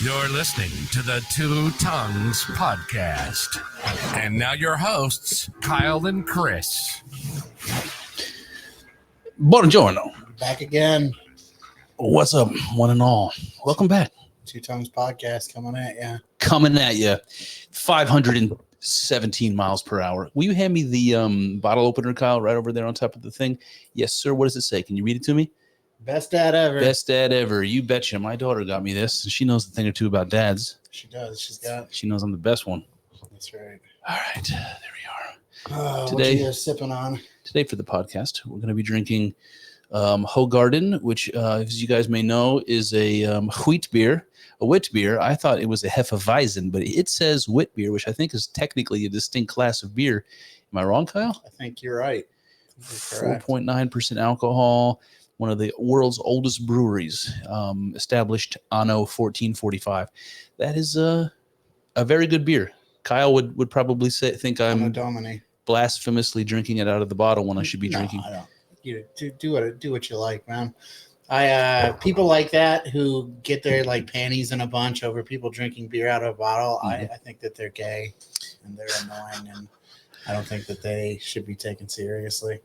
You're listening to the Two Tongues Podcast. And now your hosts, Kyle and Chris. Buongiorno. Back again. What's up, one and all? Welcome back. Two Tongues Podcast coming at you. Coming at you, 517 miles per hour. Will you hand me the bottle opener, Kyle, right over there on top of the thing? Yes, sir. What does it say? Can you read it to me? Best dad ever. Best dad ever. You betcha. My daughter got me this. She knows a thing or two about dads. She does. She knows I'm the best one. That's right. All right. There we are. Today, what you guys sipping on? Today for the podcast, we're going to be drinking Hoegaarden, which, as you guys may know, is a wheat beer. A wit beer. I thought it was a Hefeweizen, but it says wit beer, which I think is technically a distinct class of beer. Am I wrong, Kyle? I think you're right. 4.9% alcohol. One of the world's oldest breweries, established anno 1445. That is a very good beer. Kyle would probably think I'm blasphemously drinking it out of the bottle when I should be drinking. I don't. You do what you like, man. People like that who get their like panties in a bunch over people drinking beer out of a bottle. Mm-hmm. I think that they're gay and they're annoying, and I don't think that they should be taken seriously.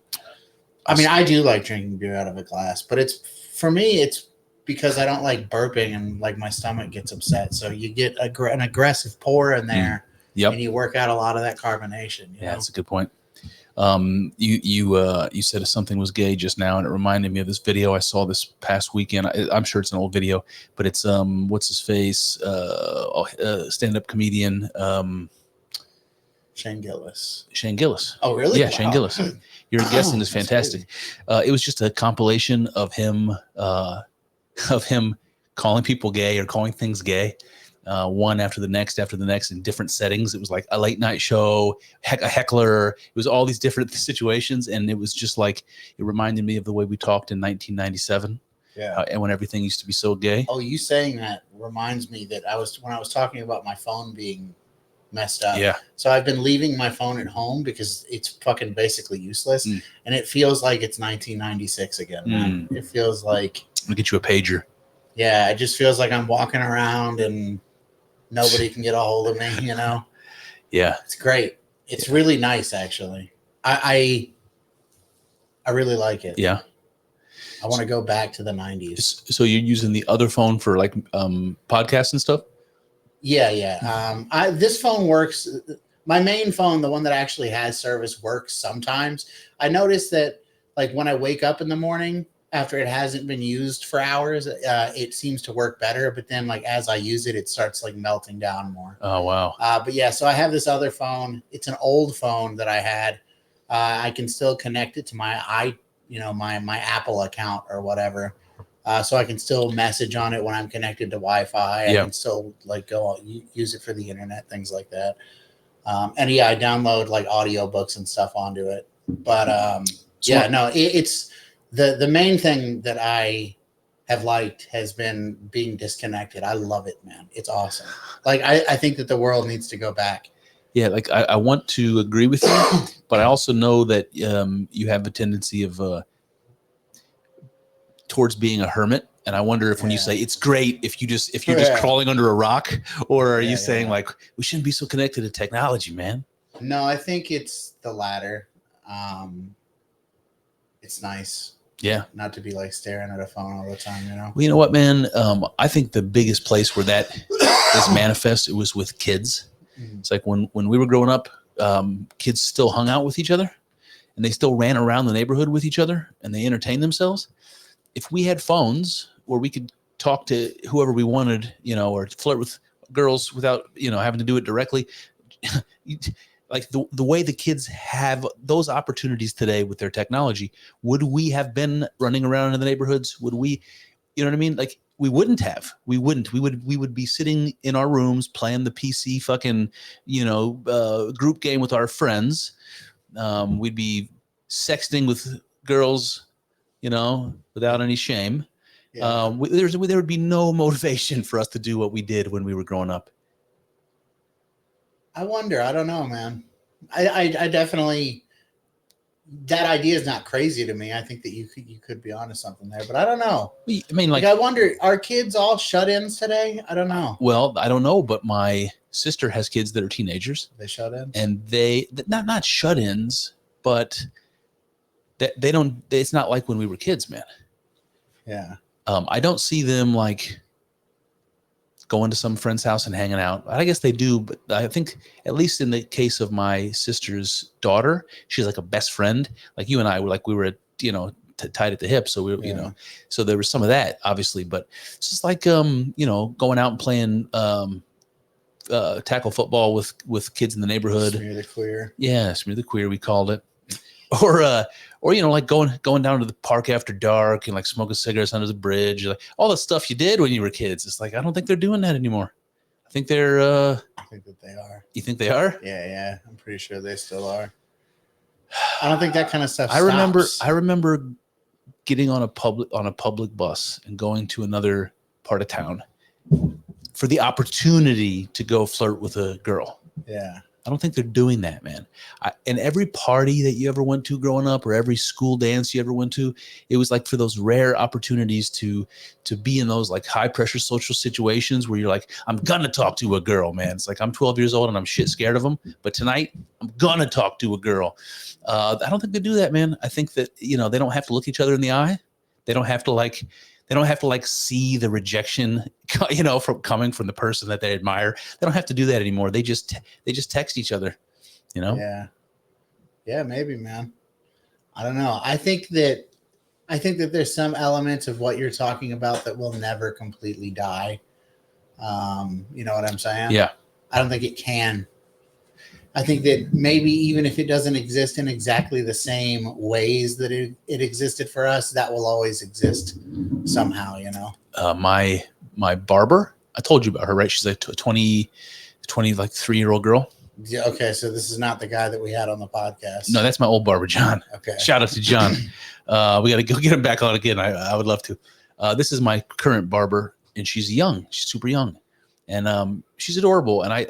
I mean, I do like drinking beer out of a glass, but for me, it's because I don't like burping and like my stomach gets upset. So you get an aggressive pour in there, and you work out a lot of that carbonation. You know? That's a good point. You said something was gay just now, and it reminded me of this video I saw this past weekend. I'm sure it's an old video, but it's what's his face, stand-up comedian, Shane Gillis. Oh, really? Yeah, wow. Shane Gillis. Your guessing is fantastic. It was just a compilation of him calling people gay or calling things gay. One after the next in different settings. It was like a late night show, a heckler. It was all these different situations. And it was just like, it reminded me of the way we talked in 1997. Yeah. And when everything used to be so gay. Oh, you saying that reminds me that when I was talking about my phone being messed up. Yeah. So I've been leaving my phone at home because it's fucking basically useless. And it feels like it's 1996 again, man. It feels like. I'll get you a pager. Yeah. It just feels like I'm walking around and nobody can get a hold of me, you know? Yeah. It's great. It's really nice, actually. I really like it. Yeah. I want to go back to the 90s. So you're using the other phone for like podcasts and stuff? Yeah. This phone works. My main phone, the one that actually has service, works sometimes. I noticed that like when I wake up in the morning, after it hasn't been used for hours, it seems to work better. But then, like as I use it, it starts like melting down more. Oh wow! But yeah, so I have this other phone. It's an old phone that I had. I can still connect it to my my Apple account or whatever, so I can still message on it when I'm connected to Wi-Fi. I can still like go use it for the internet, things like that. And yeah, I download like audiobooks and stuff onto it. But it's. The main thing that I have liked has been being disconnected. I love it, man. It's awesome. Like, I think that the world needs to go back. Yeah, like I want to agree with you, but I also know that you have a tendency of towards being a hermit. And I wonder if when you say it's great if you're just crawling under a rock, or are you saying like we shouldn't be so connected to technology, man? No, I think it's the latter. It's nice. Yeah. Not to be like staring at a phone all the time, you know? Well, you know what, man? I think the biggest place where that is manifest, it was with kids. Mm-hmm. It's like when we were growing up, kids still hung out with each other and they still ran around the neighborhood with each other and they entertained themselves. If we had phones where we could talk to whoever we wanted, or flirt with girls without, having to do it directly, like the way the kids have those opportunities today with their technology, would we have been running around in the neighborhoods? Would we, you know what I mean? Like we wouldn't have. We would be sitting in our rooms playing the PC fucking, group game with our friends. We'd be sexting with girls, without any shame. Yeah. There would be no motivation for us to do what we did when we were growing up. I wonder. I don't know, man. I definitely that idea is not crazy to me. I think that you could be onto something there, but I don't know. I mean, like I wonder, are kids all shut-ins today? I don't know. Well, I don't know, but my sister has kids that are teenagers. They shut-ins, and they not shut-ins, but they don't. It's not like when we were kids, man. Yeah. I don't see them like going to some friend's house and hanging out. I guess they do, but I think at least in the case of my sister's daughter, she's like a best friend. Like you and I were like, we were, tied at the hip. So we, so there was some of that obviously, but it's just like, going out and playing, tackle football with kids in the neighborhood. Smear the queer. Yeah. Smear the queer. We called it. Or like going down to the park after dark and like smoking cigarettes under the bridge, like all the stuff you did when you were kids. It's like I don't think they're doing that anymore. I think they're. I think that they are. You think they are? Yeah. I'm pretty sure they still are. I don't think that kind of stuff. I remember getting on a public bus and going to another part of town for the opportunity to go flirt with a girl. Yeah. I don't think they're doing that, man. And every party that you ever went to growing up or every school dance you ever went to, it was like for those rare opportunities to be in those like high pressure social situations where you're like, I'm going to talk to a girl, man. It's like, I'm 12 years old and I'm shit scared of them. But tonight I'm going to talk to a girl. I don't think they do that, man. I think that, they don't have to look each other in the eye. They don't have to see the rejection, from coming from the person that they admire. They don't have to do that anymore. They just text each other, Yeah. Yeah, maybe, man. I don't know. I think that there's some elements of what you're talking about that will never completely die. You know what I'm saying? Yeah. I don't think it can. I think that maybe even if it doesn't exist in exactly the same ways that it existed for us, that will always exist somehow, My barber, I told you about her, right? She's like 23-year-old girl. Yeah, okay, so this is not the guy that we had on the podcast. No, that's my old barber, John. Okay. Shout out to John. We got to go get him back on again. I would love to. This is my current barber, and she's young. She's super young. And she's adorable, and I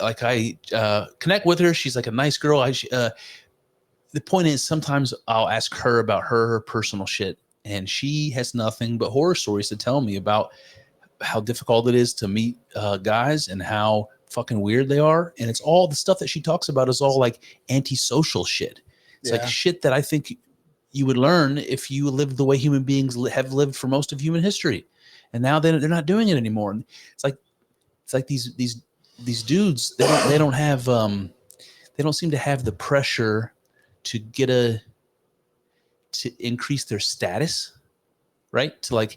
connect with her. She's like a nice girl. The point is, sometimes I'll ask her about her personal shit, and she has nothing but horror stories to tell me about how difficult it is to meet guys and how fucking weird they are. And it's all the stuff that she talks about is all like antisocial shit. It's like shit that I think you would learn if you lived the way human beings have lived for most of human history, and now they're not doing it anymore. And it's like these dudes, they don't seem to have the pressure to increase their status, right? To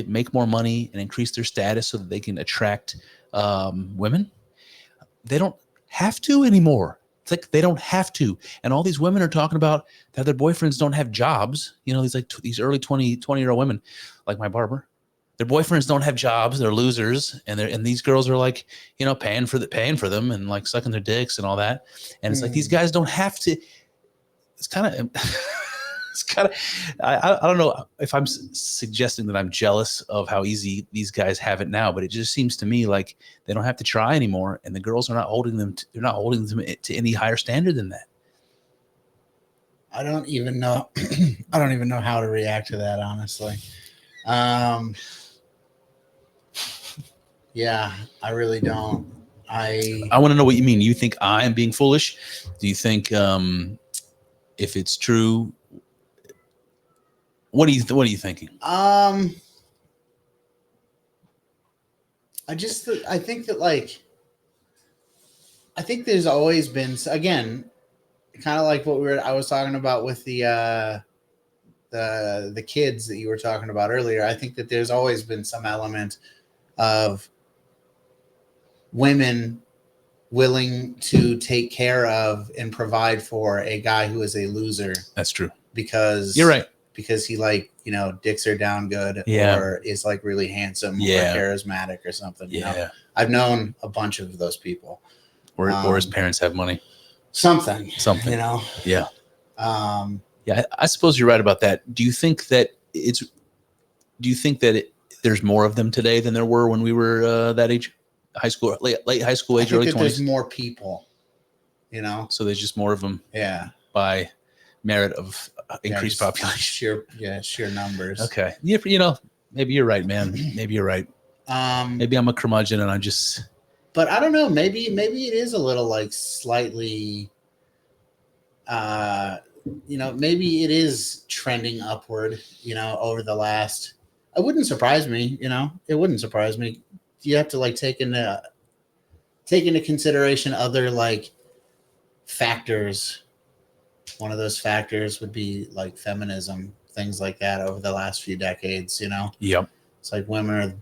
make more money and increase their status so that they can attract women. They don't have to anymore. It's like they don't have to. And all these women are talking about that their boyfriends don't have jobs. These early 20-year-old women, like my barber. Their boyfriends don't have jobs. They're losers, and these girls are like, paying for them and like sucking their dicks and all that. And it's like these guys don't have to. It's kind of, I don't know if I'm suggesting that I'm jealous of how easy these guys have it now, but it just seems to me like they don't have to try anymore, and the girls are not holding them. They're not holding them to any higher standard than that. I don't even know. I don't even know how to react to that, honestly. Yeah, I really don't. I want to know what you mean. You think I am being foolish? Do you think if it's true? What are you thinking? I think there's always been, again, kind of like what I was talking about with the kids that you were talking about earlier. I think that there's always been some element of women willing to take care of and provide for a guy who is a loser. That's true. Because you're right. Because he dicks her down good, or is like really handsome, or charismatic or something. I've known a bunch of those people. Or his parents have money. Something. Yeah. I suppose you're right about that. Do you think that there's more of them today than there were when we were that age? High school, late high school age, early 20s. There's more people, So there's just more of them. Yeah. By merit of increased just population. sheer numbers. Okay. Maybe you're right, man. Maybe you're right. Maybe I'm a curmudgeon and I'm just. But I don't know. Maybe it is a little like slightly. Maybe it is trending upward. Over the last. It wouldn't surprise me. It wouldn't surprise me. You have to like take into consideration other like factors. One of those factors would be like feminism, things like that over the last few decades. Yep. It's like women are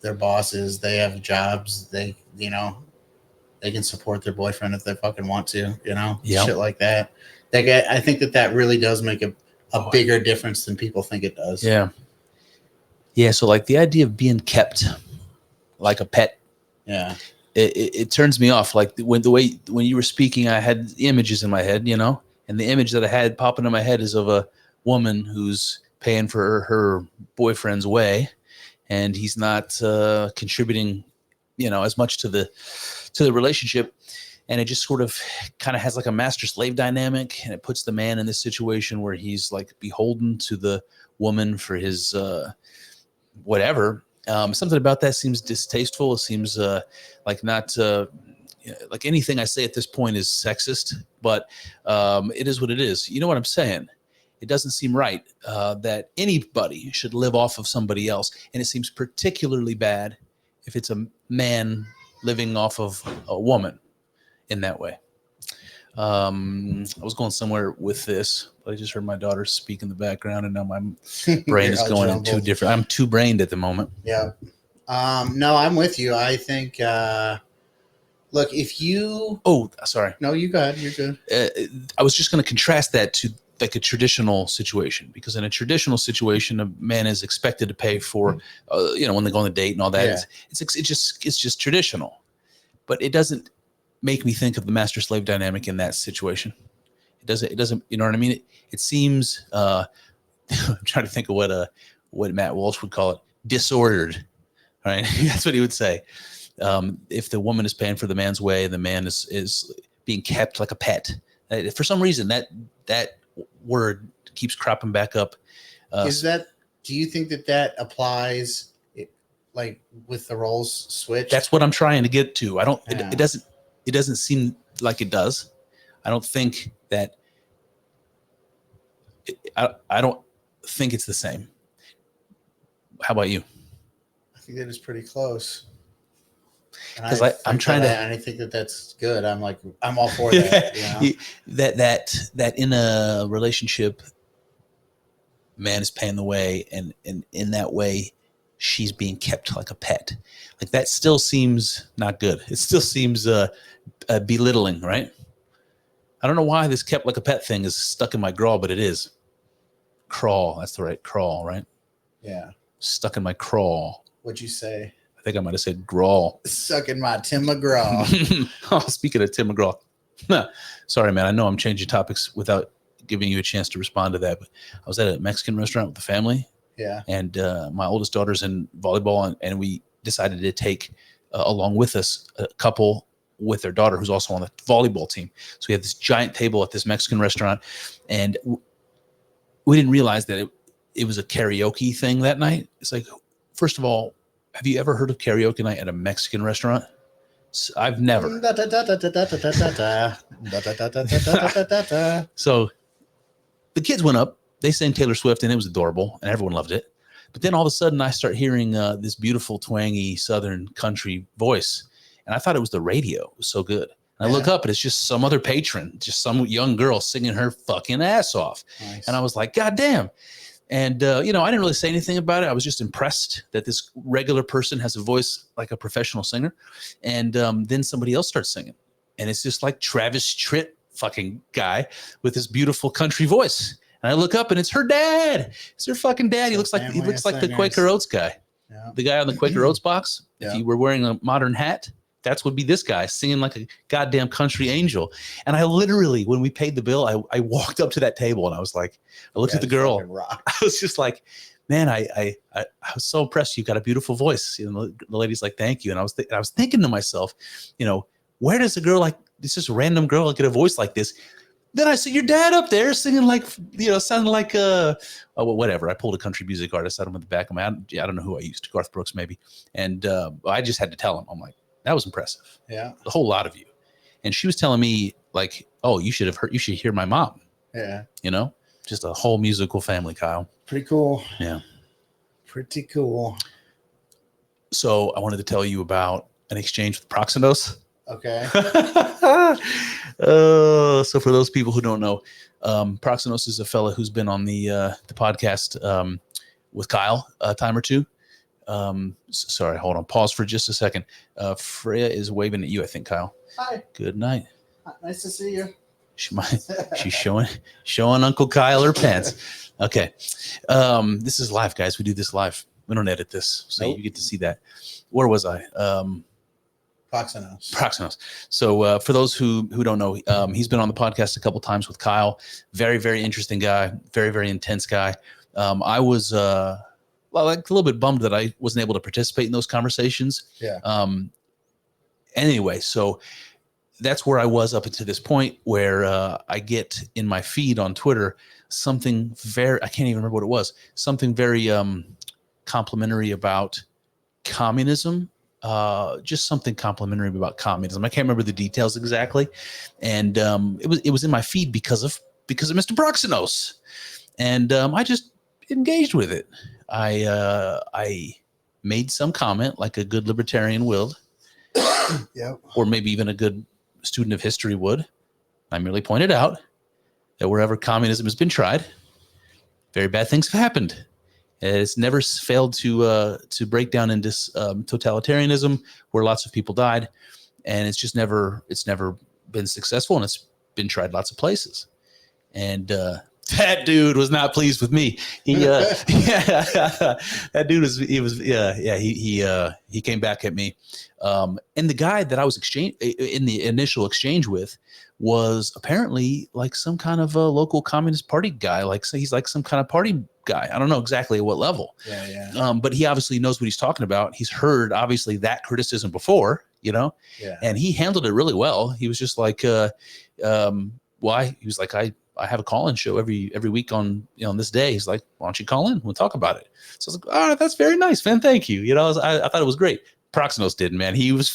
their bosses. They have jobs. They can support their boyfriend if they fucking want to. Yep. Shit like that. I think that really does make a bigger difference than people think it does. Yeah. Yeah. So like the idea of being kept like a pet. Yeah. It turns me off. Like when you were speaking, I had images in my head, and the image that I had popping in my head is of a woman who's paying for her boyfriend's way, and he's not contributing, as much to the relationship. And it just sort of kind of has like a master slave dynamic, and it puts the man in this situation where he's like beholden to the woman for his whatever. Something about that seems distasteful. It seems like not like anything I say at this point is sexist, but it is what it is. You know what I'm saying? It doesn't seem right that anybody should live off of somebody else. And it seems particularly bad if it's a man living off of a woman in that way. I was going somewhere with this, but I just heard my daughter speak in the background, and now my brain is going in two different. I'm too brained at the moment. Yeah. No, I'm with you. I think. Look, if you. Oh, sorry. No, you go ahead. You're good. I was just going to contrast that to like a traditional situation, because in a traditional situation, a man is expected to pay for, when they go on a date and all that. Yeah. It's just traditional, but it doesn't make me think of the master slave dynamic in that situation. It doesn't, you know what I mean? It seems, I'm trying to think of what Matt Walsh would call it, disordered, right? That's what he would say. If the woman is paying for the man's way, the man is being kept like a pet. For some reason, that word keeps cropping back up. Do you think that applies like with the roles switch? That's what I'm trying to get to. It doesn't seem like it does. I don't think that. I don't think it's the same. How about you? I think that is pretty close. Because I'm trying to. And I think that's good. I'm all for that. That in a relationship, man is paying the way, and in that way, she's being kept like a pet. Like that still seems not good. It still seems belittling, right? I don't know why this kept like a pet thing is stuck in my crawl, but it is. Crawl, that's the right crawl, right? Yeah. Stuck in my crawl. What'd you say? I think I might have said grawl. Stuck in my Tim McGraw. Oh, speaking of Tim McGraw. Sorry, man. I know I'm changing topics without giving you a chance to respond to that, but I was at a Mexican restaurant with the family. Yeah. And my oldest daughter's in volleyball, and we decided to take along with us a couple with their daughter who's also on the volleyball team. So we had this giant table at this Mexican restaurant, and we didn't realize that it was a karaoke thing that night. It's like, first of all, have you ever heard of karaoke night at a Mexican restaurant? I've never. So the kids went up, they sang Taylor Swift, and it was adorable, and everyone loved it. But then all of a sudden, I start hearing this beautiful, twangy, southern country voice, and I thought it was the radio. It was so good. And I look up, and it's just some other patron, just some young girl singing her fucking ass off. Nice. And I was like, God damn. And, I didn't really say anything about it. I was just impressed that this regular person has a voice like a professional singer. And then somebody else starts singing. And it's just like Travis Tritt fucking guy with this beautiful country voice. And I look up, and it's her dad. It's her fucking dad. He looks like the Quaker Oats guy. Yeah. The guy on the Quaker Oats box. Yeah. If he were wearing a modern hat, that would be this guy singing like a goddamn country angel. And I literally, when we paid the bill, I walked up to that table, and I was like, I looked at the girl. I was just like, man, I was so impressed. You've got a beautiful voice. The lady's like, thank you. And I was thinking to myself, where does a girl like this, just random girl get a voice like this? Then I see your dad up there singing like, sounding like whatever. I pulled a country music artist out of the back of my. I don't know who I used, Garth Brooks maybe, and I just had to tell him. I'm like, that was impressive. Yeah, a whole lot of you. And she was telling me like, oh, you should hear my mom. Yeah, just a whole musical family, Kyle. Pretty cool. Yeah, pretty cool. So I wanted to tell you about an exchange with Proxenos. Okay. So for those people who don't know, Proxenos is a fella who's been on the podcast with Kyle a time or two. Sorry, hold on. Pause for just a second. Freya is waving at you, I think, Kyle. Hi. Good night. Nice to see you. She's showing Uncle Kyle her pants. Okay. This is live, guys. We do this live. We don't edit this, so You get to see that. Where was I? Proxenos. So for those who don't know, he's been on the podcast a couple times with Kyle. Very, very interesting guy. Very, very intense guy. I was like a little bit bummed that I wasn't able to participate in those conversations. Yeah. Anyway, so that's where I was up until this point, where I get in my feed on Twitter something very, I can't even remember what it was, something very complimentary about communism. Just something complimentary about communism. I can't remember the details exactly, and it was in my feed because of Mr. Proxenos, and I just engaged with it. I made some comment like a good libertarian will, Yep. or maybe even a good student of history would. I merely pointed out that wherever communism has been tried, very bad things have happened. It's never failed to break down into totalitarianism, where lots of people died, and it's never been successful, and it's been tried lots of places. And that dude was not pleased with me. That dude he came back at me. And the guy that I was in the initial exchange with was apparently like some kind of a local Communist Party guy. Like, so he's like some kind of party guy. I don't know exactly at what level. Yeah. But he obviously knows what he's talking about. He's heard obviously that criticism before, Yeah. And he handled it really well. He was just like, why? He was like, I have a call-in show every week on this day. He's like, why don't you call in? We'll talk about it. So I was like, oh, that's very nice, man. Thank you. I thought it was great. Proxenos did, man. He was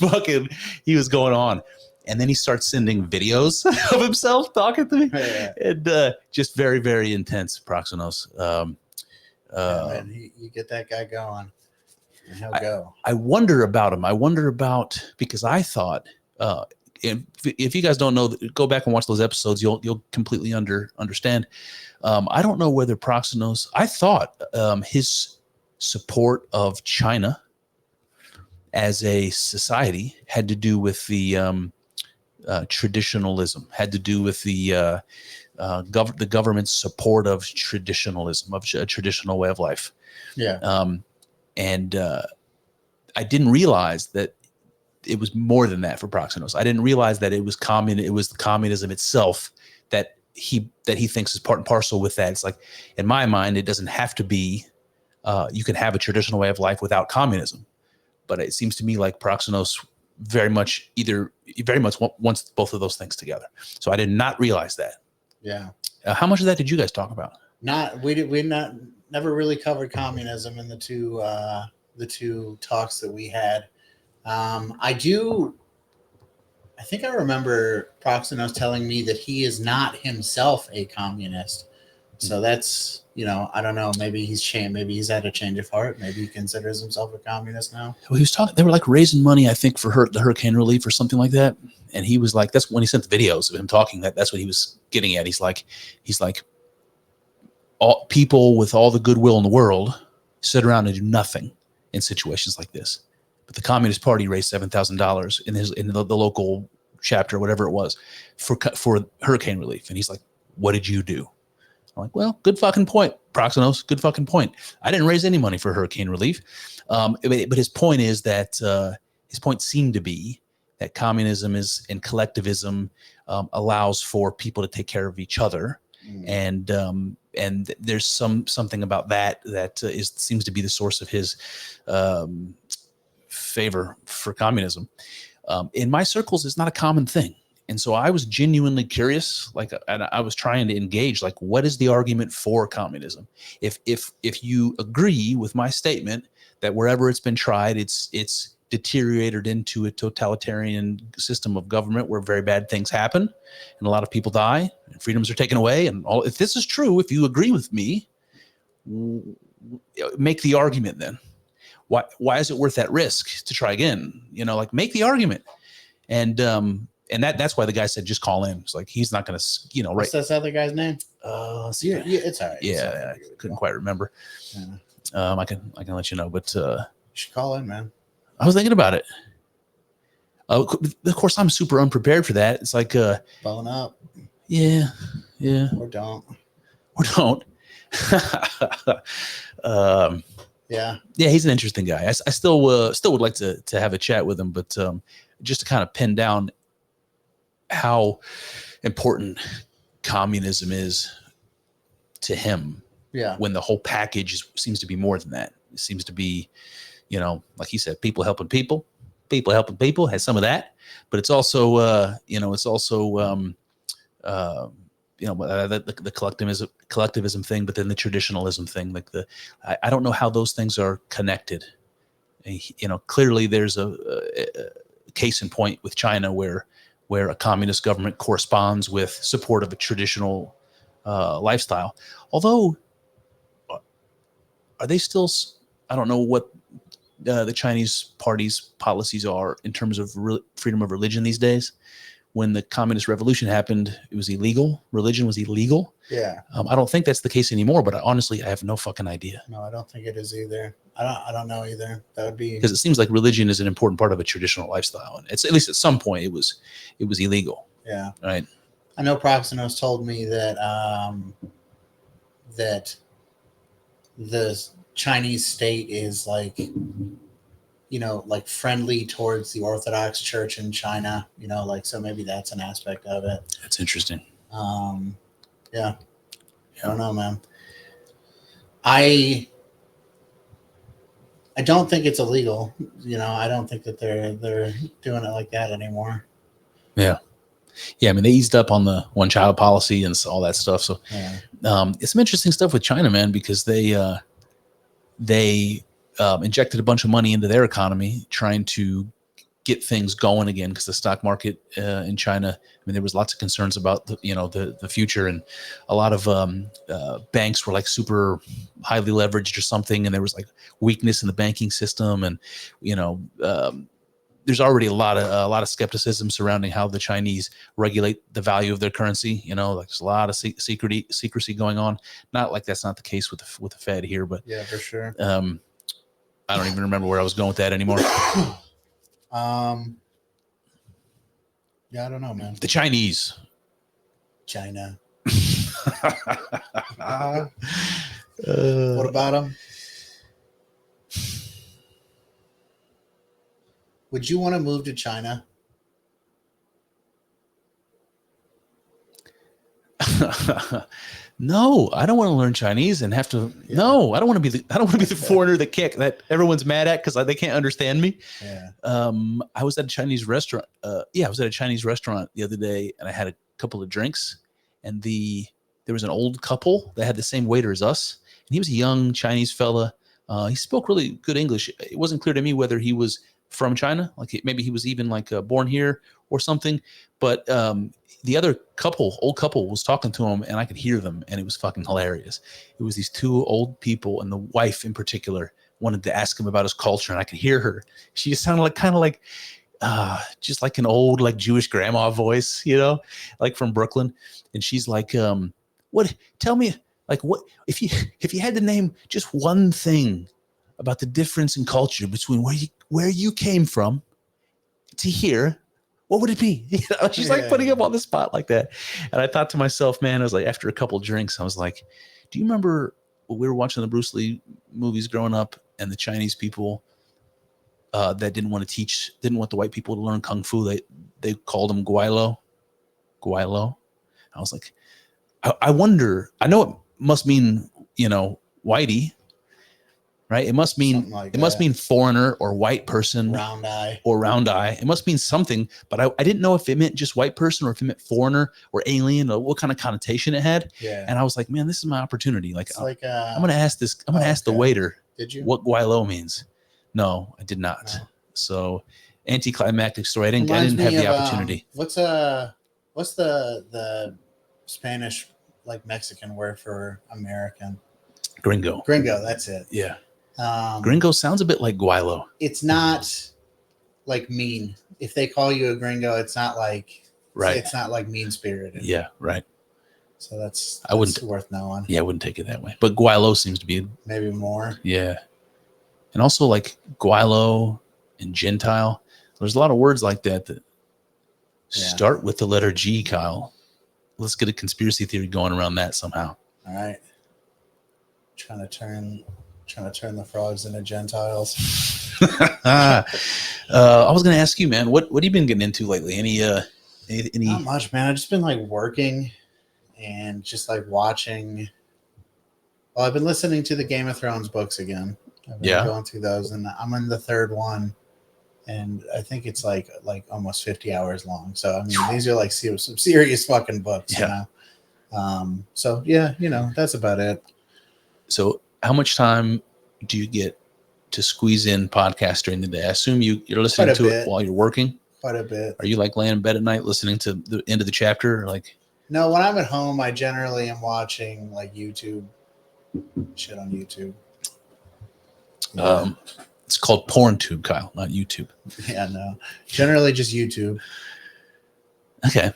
going on. And then he starts sending videos of himself talking to me. Yeah. And just very, very intense, Proxenos. Man, you get that guy going, and he'll go. I wonder about him. Because I thought, if you guys don't know, go back and watch those episodes. You'll completely understand. I don't know whether Proxenos. I thought his support of China as a society had to do with the traditionalism, had to do with the government's support of traditionalism, of a traditional way of life. Yeah. And I didn't realize that it was more than that for Proxenos. I didn't realize that it was communism itself that he thinks is part and parcel with that. It's like, in my mind, it doesn't have to be, you can have a traditional way of life without communism. But it seems to me like Proxenos very much wants both of those things together. So I did not realize that. Yeah. How much of that did you guys talk about? Never really covered communism in the two talks that we had. I think I remember Proxenos telling me that he is not himself a communist. So that's, I don't know. Maybe he's changed. Maybe he's had a change of heart. Maybe he considers himself a communist now. Well, he was talking. They were like raising money, I think, for the hurricane relief or something like that. And he was like, that's when he sent the videos of him talking. That's what he was getting at. He's like, all people with all the goodwill in the world sit around and do nothing in situations like this. But the Communist Party raised $7,000 in the local chapter, whatever it was, for hurricane relief. And he's like, what did you do? I'm like, well, good fucking point, Proxenos. Good fucking point. I didn't raise any money for hurricane relief. But his point is that his point seemed to be that communism and collectivism allows for people to take care of each other. And there's something about that seems to be the source of his favor for communism. In my circles, it's not a common thing. And so I was genuinely curious, and I was trying to engage, like, what is the argument for communism? If you agree with my statement that wherever it's been tried, it's deteriorated into a totalitarian system of government where very bad things happen and a lot of people die and freedoms are taken away and all. If this is true, if you agree with me, make the argument then. Why is it worth that risk to try again? Like, make the argument. And that's why the guy said, just call in. It's like, he's not going to, right. What's this other guy's name? Yeah, it's all right. Yeah, I couldn't quite remember. Yeah. I can let you know, but you should call in, man. I was thinking about it. Of course, I'm super unprepared for that. It's like, bone up. Yeah. Or don't. Yeah, he's an interesting guy. I still would like to have a chat with him, but just to kind of pin down how important communism is to him. Yeah. When the whole package seems to be more than that. It seems to be, like he said, people helping people has some of that, but it's also, the collectivism thing, but then the traditionalism thing, like I don't know how those things are connected. Clearly there's a case in point with China where a communist government corresponds with support of a traditional lifestyle. Although, are they still? I don't know what the Chinese party's policies are in terms of freedom of religion these days. When the communist revolution happened, it was illegal. Religion was illegal. Yeah. I don't think that's the case anymore, but honestly, I have no fucking idea. No, I don't think it is either. I don't know either. That would be, because it seems like religion is an important part of a traditional lifestyle, and it's, at least at some point, it was illegal. Yeah. Right. I know Proxenos told me that that the Chinese state is like, like friendly towards the Orthodox Church in China, like, so maybe that's an aspect of it. That's interesting. Yeah. I don't know, man. I don't think it's illegal. I don't think that they're doing it like that anymore. Yeah. Yeah, I mean, they eased up on the one-child policy and all that stuff. So, yeah. It's some interesting stuff with China, man, because they injected a bunch of money into their economy, trying to get things going again. Because the stock market in China, I mean, there was lots of concerns about the future, and a lot of banks were like super highly leveraged or something, and there was like weakness in the banking system, and there's already a lot of skepticism surrounding how the Chinese regulate the value of their currency. Like, there's a lot of secrecy going on. Not like that's not the case with the Fed here, but yeah, for sure. I don't even remember where I was going with that anymore. Yeah, I don't know, man. The Chinese. China. What about them? Would you want to move to China? No, I don't want to learn Chinese and have to. Yeah. No, I don't want to be the foreigner that everyone's mad at because they can't understand me. Yeah. I was at a Chinese restaurant. I was at a Chinese restaurant the other day, and I had a couple of drinks, and there was an old couple that had the same waiter as us, and he was a young Chinese fella. He spoke really good English. It wasn't clear to me whether he was from China, like maybe he was even like born here or something, but the other old couple was talking to him, and I could hear them, and it was fucking hilarious. It was these two old people, and the wife in particular wanted to ask him about his culture, and I could hear her. She just sounded like kind of like just like an old like Jewish grandma voice, like from Brooklyn. And she's like, what? Tell me, like, what if you had to name just one thing about the difference in culture between where you came from to here, what would it be? She's like putting him on the spot like that. And I thought to myself, man, I was like, after a couple of drinks, I was like, do you remember when we were watching the Bruce Lee movies growing up, and the Chinese people that didn't want the white people to learn Kung Fu, they called them Guaylo. I was like, I wonder, I know it must mean, whitey, right? It must mean Something like it must that. mean foreigner or white person Round eye. or round eye. It must mean something, but I didn't know if it meant just white person or if it meant foreigner or alien or what kind of connotation it had. Yeah. And I was like, man, this is my opportunity. Like, It's like I'm gonna ask this. I'm gonna ask the okay. waiter Did you? what guilo means. No, I did not. No. So anticlimactic story. I didn't Reminds have me the of, opportunity. What's the Spanish like Mexican word for American? Gringo. Gringo. That's it. Yeah. Gringo sounds a bit like guilo. It's not like mean. If they call you a gringo, it's not like Right. It's not like mean spirited. Yeah. Right. So that's I wouldn't worth knowing. Yeah, I wouldn't take it that way. But guilo seems to be Maybe more. Yeah. And also like guilo and Gentile. There's a lot of words like that start with the letter G, Kyle. Let's get a conspiracy theory going around that somehow. All right. Trying to turn the frogs into Gentiles. I was going to ask you, man, what have you been getting into lately? Any Not much, man. I've just been like working and just like watching. Well, I've been listening to the Game of Thrones books again. I've been going through those, and I'm in the third one, and I think it's like almost 50 hours long. So I mean, these are like some serious fucking books, you know. So yeah, you know, that's about it. So how much time do you get to squeeze in podcasts during the day? I assume you're listening to it while you're working. Quite a bit. Are you like laying in bed at night listening to the end of the chapter? Or like, no, when I'm at home, I generally am watching like YouTube shit on YouTube. It's called PornTube, Kyle, not YouTube. Yeah, no, generally just YouTube. Okay.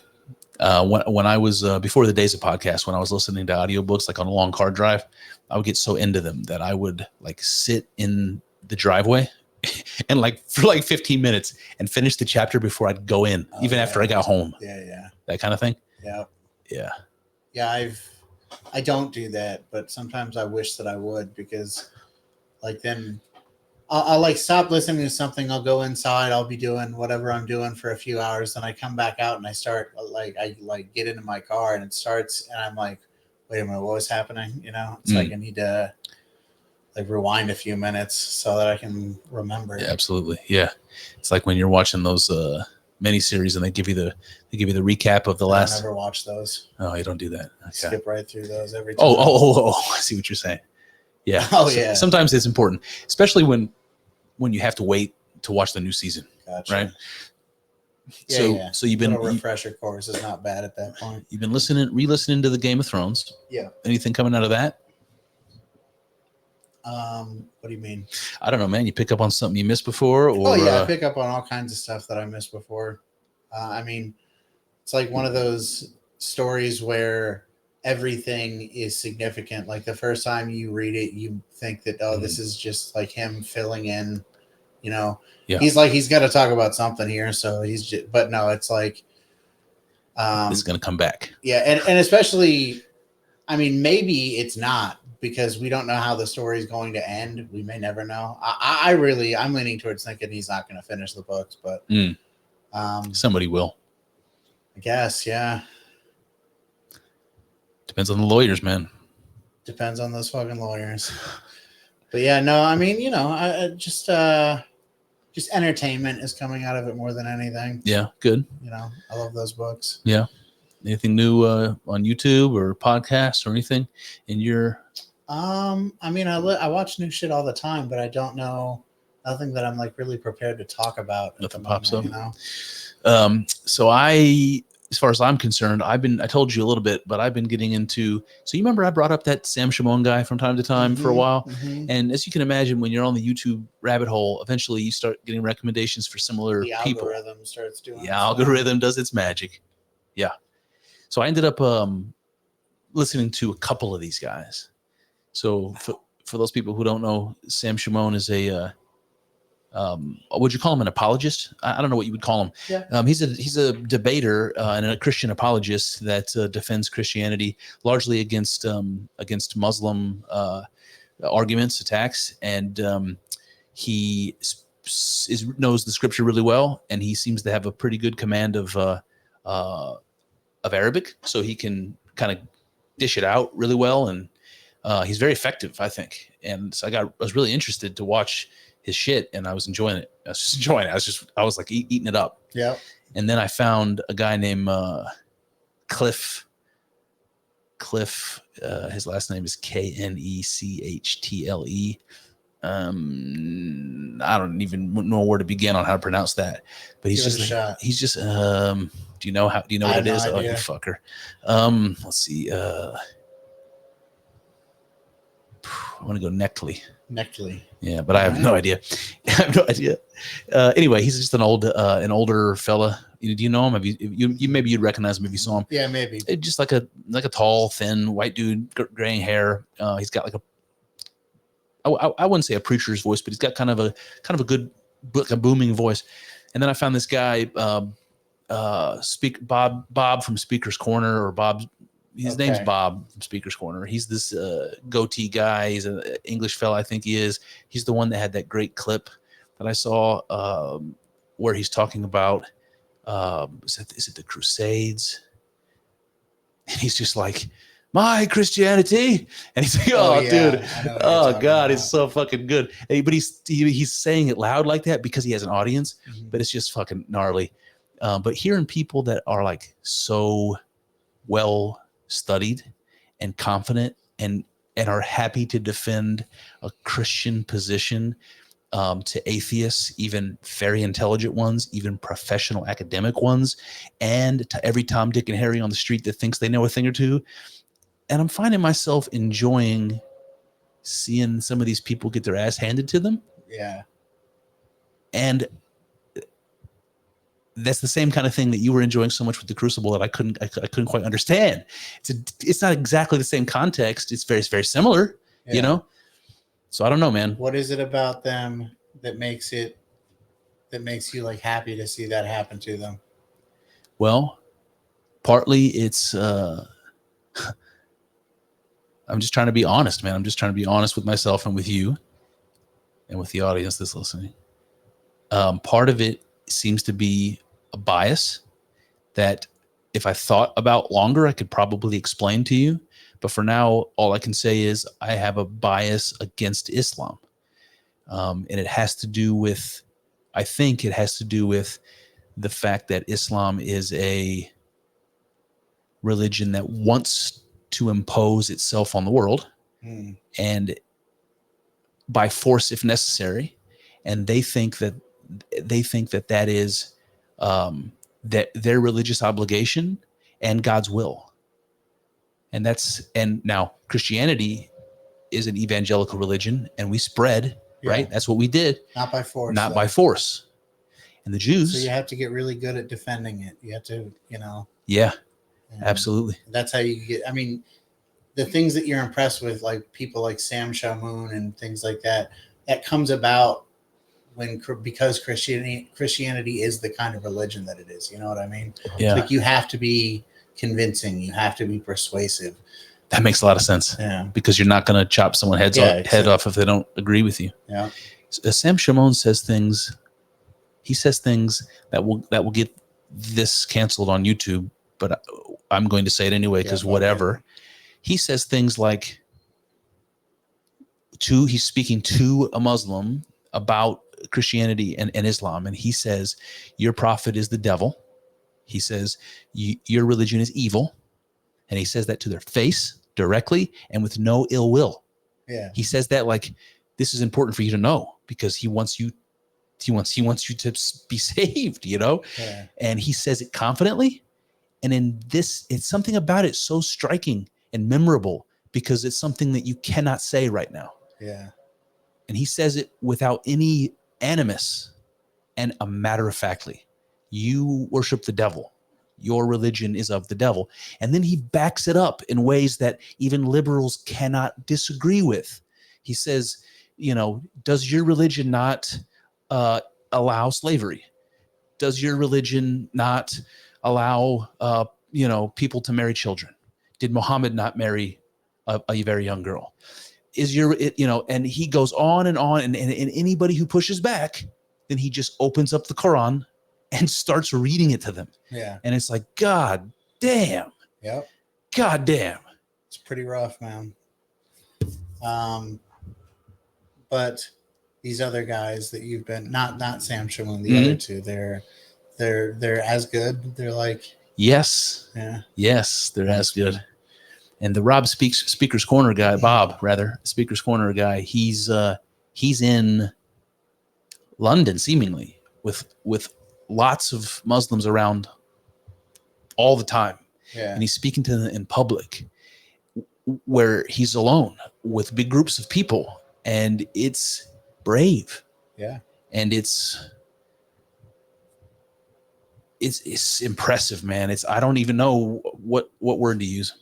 When I was before the days of podcasts, when I was listening to audiobooks like on a long car drive, I would get so into them that I would like sit in the driveway and like for like 15 minutes and finish the chapter before I'd go in, even after I got home. Yeah. That kind of thing. Yeah. Yeah. Yeah, I don't do that, but sometimes I wish that I would, because like then I'll like stop listening to something. I'll go inside. I'll be doing whatever I'm doing for a few hours. Then I come back out and I start I get into my car and it starts and I'm like, wait a minute, what was happening? You know, it's like I need to like rewind a few minutes so that I can remember. Yeah, absolutely. Yeah. It's like when you're watching those miniseries and they give you the recap of the last. I never watch those. Oh, you don't do that. Okay. Skip right through those every time. Oh, I see what you're saying. Yeah. Yeah. Sometimes it's important, especially when you have to wait to watch the new season. Gotcha. Right. Yeah, So you've been a refresher course is not bad at that point. You've been re-listening to the Game of Thrones. Yeah. Anything coming out of that? What do you mean? I don't know, man. You pick up on something you missed before, or I pick up on all kinds of stuff that I missed before. I mean, it's like one of those stories where everything is significant. Like the first time you read it, you think that this is just like him filling in. You know, he's got to talk about something here, so but no, it's like it's going to come back. Yeah, and especially, I mean, maybe it's not, because we don't know how the story is going to end. We may never know. I'm leaning towards thinking he's not going to finish the books, but somebody will. I guess, yeah. Depends on the lawyers, man. Depends on those fucking lawyers. But yeah, no, I mean, you know, I just entertainment is coming out of it more than anything. Yeah, good. You know, I love those books. Yeah. Anything new on YouTube or podcasts or anything in your? I mean, I watch new shit all the time, but I don't know nothing that I'm like really prepared to talk about. Nothing pops up. You know? So as far as I'm concerned, I told you a little bit, but I've been getting into, so you remember I brought up that Sam Shamoun guy from time to time for a while. Mm-hmm. And as you can imagine, when you're on the YouTube rabbit hole, eventually you start getting recommendations for similar people. The algorithm starts doing the algorithm does its magic. Yeah. So I ended up listening to a couple of these guys. So for those people who don't know, Sam Shamoun is would you call him an apologist? I don't know what you would call him. Yeah. He's a debater and a Christian apologist that defends Christianity largely against Muslim arguments, attacks, and he knows the scripture really well, and he seems to have a pretty good command of Arabic, so he can kind of dish it out really well, and he's very effective, I think. And so I was really interested to watch his shit, and I was enjoying it. I was just enjoying it. I was like eating it up. Yeah. And then I found a guy named Cliffe. His last name is Knechtle. I don't even know where to begin on how to pronounce that, but he's just do you know what it is? Oh, you fucker. Let's see. I want to go Knechtle. Yeah, but I have no idea. Anyway, he's just an older fella. Do you know him? Have you maybe you'd recognize him if you saw him? Yeah, maybe. Just like a tall, thin, white dude, graying hair. He's got like I wouldn't say a preacher's voice, but he's got kind of a good, a booming voice. And then I found this guy, Bob from Speaker's Corner, or Bob. His name's Bob from Speaker's Corner. He's this goatee guy. He's an English fella, I think he is. He's the one that had that great clip that I saw where he's talking about, is it the Crusades? And he's just like, my Christianity. And he's like, dude, oh God, it's so fucking good. But he's saying it loud like that because he has an audience, but it's just fucking gnarly. But hearing people that are like so well studied and confident and are happy to defend a Christian position to atheists, even very intelligent ones, even professional academic ones, and to every Tom, Dick, and Harry on the street that thinks they know a thing or two. And I'm finding myself enjoying seeing some of these people get their ass handed to them. Yeah. And that's the same kind of thing that you were enjoying so much with the Crucible that I couldn't quite understand. It's not exactly the same context. It's very, very similar, you know? So I don't know, man. What is it about them that makes you like happy to see that happen to them? Well, partly it's, I'm just trying to be honest, man. I'm just trying to be honest with myself and with you and with the audience that's listening. Part of it seems to be a bias that if I thought about longer, I could probably explain to you. But for now, all I can say is I have a bias against Islam. And it has to do with, I think it has to do with the fact that Islam is a religion that wants to impose itself on the world and by force if necessary. And they think that that is that their religious obligation and God's will. And now Christianity is an evangelical religion and we spread, right? That's what we did. Not by force. Not by force. And the Jews. So you have to get really good at defending it. You have to, Yeah, absolutely. That's how you get, I mean, the things that you're impressed with, like people like Sam Shamoun and things like that, that comes about because Christianity is the kind of religion that it is. You know what I mean? Yeah. Like you have to be convincing. You have to be persuasive. That makes a lot of sense. Yeah. Because you're not going to chop someone's head off if they don't agree with you. Yeah. Sam Shamoun says things. He says things that will get this canceled on YouTube, but I'm going to say it anyway because whatever. He says things like he's speaking to a Muslim about Christianity and Islam, and he says your prophet is the devil. He says your religion is evil, and he says that to their face directly and with no ill will. Yeah, he says that like this is important for you to know because he wants you to be saved, Yeah. And he says it confidently, and in this, it's something about it so striking and memorable because it's something that you cannot say right now. Yeah. And he says it without any animus and a matter of factly. You worship the devil. Your religion is of the devil. And then he backs it up in ways that even liberals cannot disagree with. He says, does your religion not allow slavery? Does your religion not allow, people to marry children? Did Muhammad not marry a very young girl? And he goes on, and anybody who pushes back, then he just opens up the Quran and starts reading it to them. Yeah. And it's like, God damn. Yep. God damn. It's pretty rough, man. but these other guys that you've been not Sam Shamoun, the other two, they're as good. They're like yes, they're as good. And the Rob Speaker's Corner guy, Bob rather, Speaker's Corner guy, he's in London seemingly with lots of Muslims around all the time, and he's speaking to them in public, where he's alone with big groups of people, and it's brave, and it's impressive, man. I don't even know what word to use.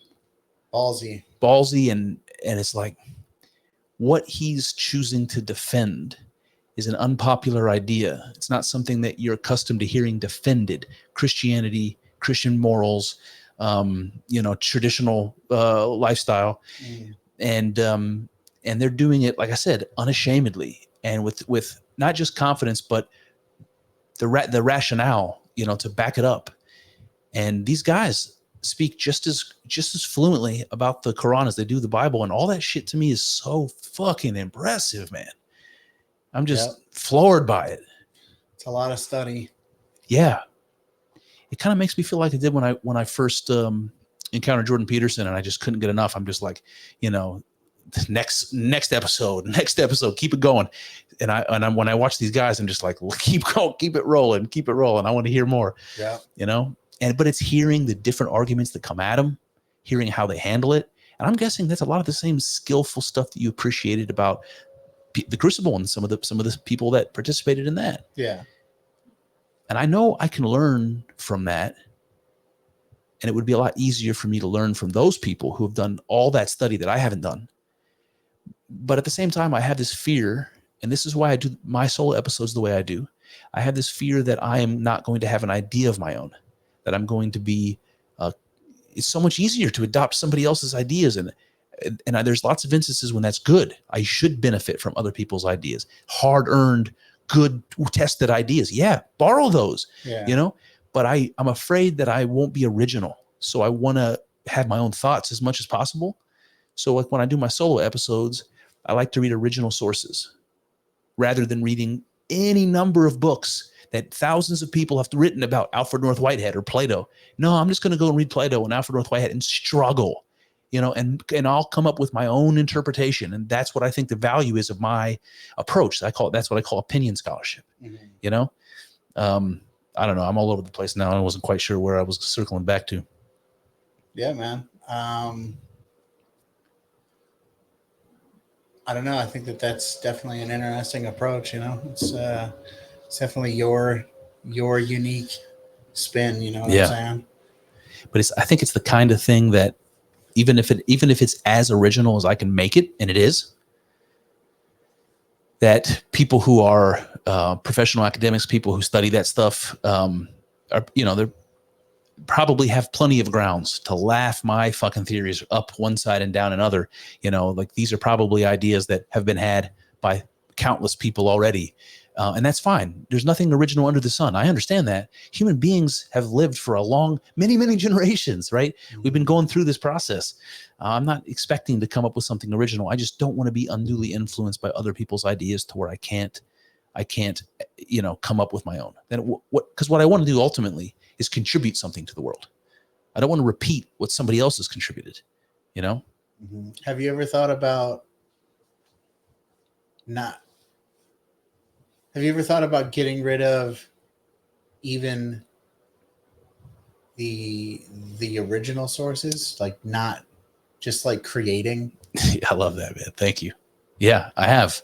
Ballsy, and it's like what he's choosing to defend is an unpopular idea. It's not something that you're accustomed to hearing defended. Christianity, Christian morals, traditional lifestyle, and they're doing it, like I said, unashamedly, and with not just confidence, but the rationale, to back it up. And these guys speak just as fluently about the Quran as they do the Bible, and all that shit to me is so fucking impressive, man. I'm just floored by it. It's a lot of study. Yeah. It kind of makes me feel like it did when I first encountered Jordan Peterson, and I just couldn't get enough. I'm just like, next episode, keep it going. And when I watch these guys, I'm just like, keep going, keep it rolling. I want to hear more. Yeah. But it's hearing the different arguments that come at them, hearing how they handle it. And I'm guessing that's a lot of the same skillful stuff that you appreciated about the Crucible and some of the people that participated in that. Yeah. And I know I can learn from that. And it would be a lot easier for me to learn from those people who have done all that study that I haven't done. But at the same time, I have this fear, and this is why I do my solo episodes the way I do. I have this fear that I am not going to have an idea of my own, that I'm going to be, it's so much easier to adopt somebody else's ideas. And there's lots of instances when that's good. I should benefit from other people's ideas, hard-earned, good, tested ideas. Yeah, borrow those, but I'm afraid that I won't be original. So I want to have my own thoughts as much as possible. So like when I do my solo episodes, I like to read original sources rather than reading any number of books that thousands of people have written about Alfred North Whitehead or Plato. No, I'm just going to go and read Plato and Alfred North Whitehead and struggle, and I'll come up with my own interpretation. And that's what I think the value is of my approach. That's what I call opinion scholarship. I don't know. I'm all over the place now. I wasn't quite sure where I was circling back to. Yeah, man. I don't know. I think that's definitely an interesting approach. It's definitely your unique spin. You know what I'm saying? But I think it's the kind of thing that even if it's as original as I can make it, and it is, that people who are professional academics, people who study that stuff, they probably have plenty of grounds to laugh my fucking theories up one side and down another. Like these are probably ideas that have been had by countless people already. And that's fine. There's nothing original under the sun. I understand that. Human beings have lived for many, many generations, right? Mm-hmm. We've been going through this process. I'm not expecting to come up with something original. I just don't want to be unduly influenced by other people's ideas to where I can't, come up with my own. Then because what I want to do ultimately is contribute something to the world. I don't want to repeat what somebody else has contributed, Mm-hmm. Have you ever thought about getting rid of even the original sources, like not just like creating? I love that, man. Thank you. Yeah, I have.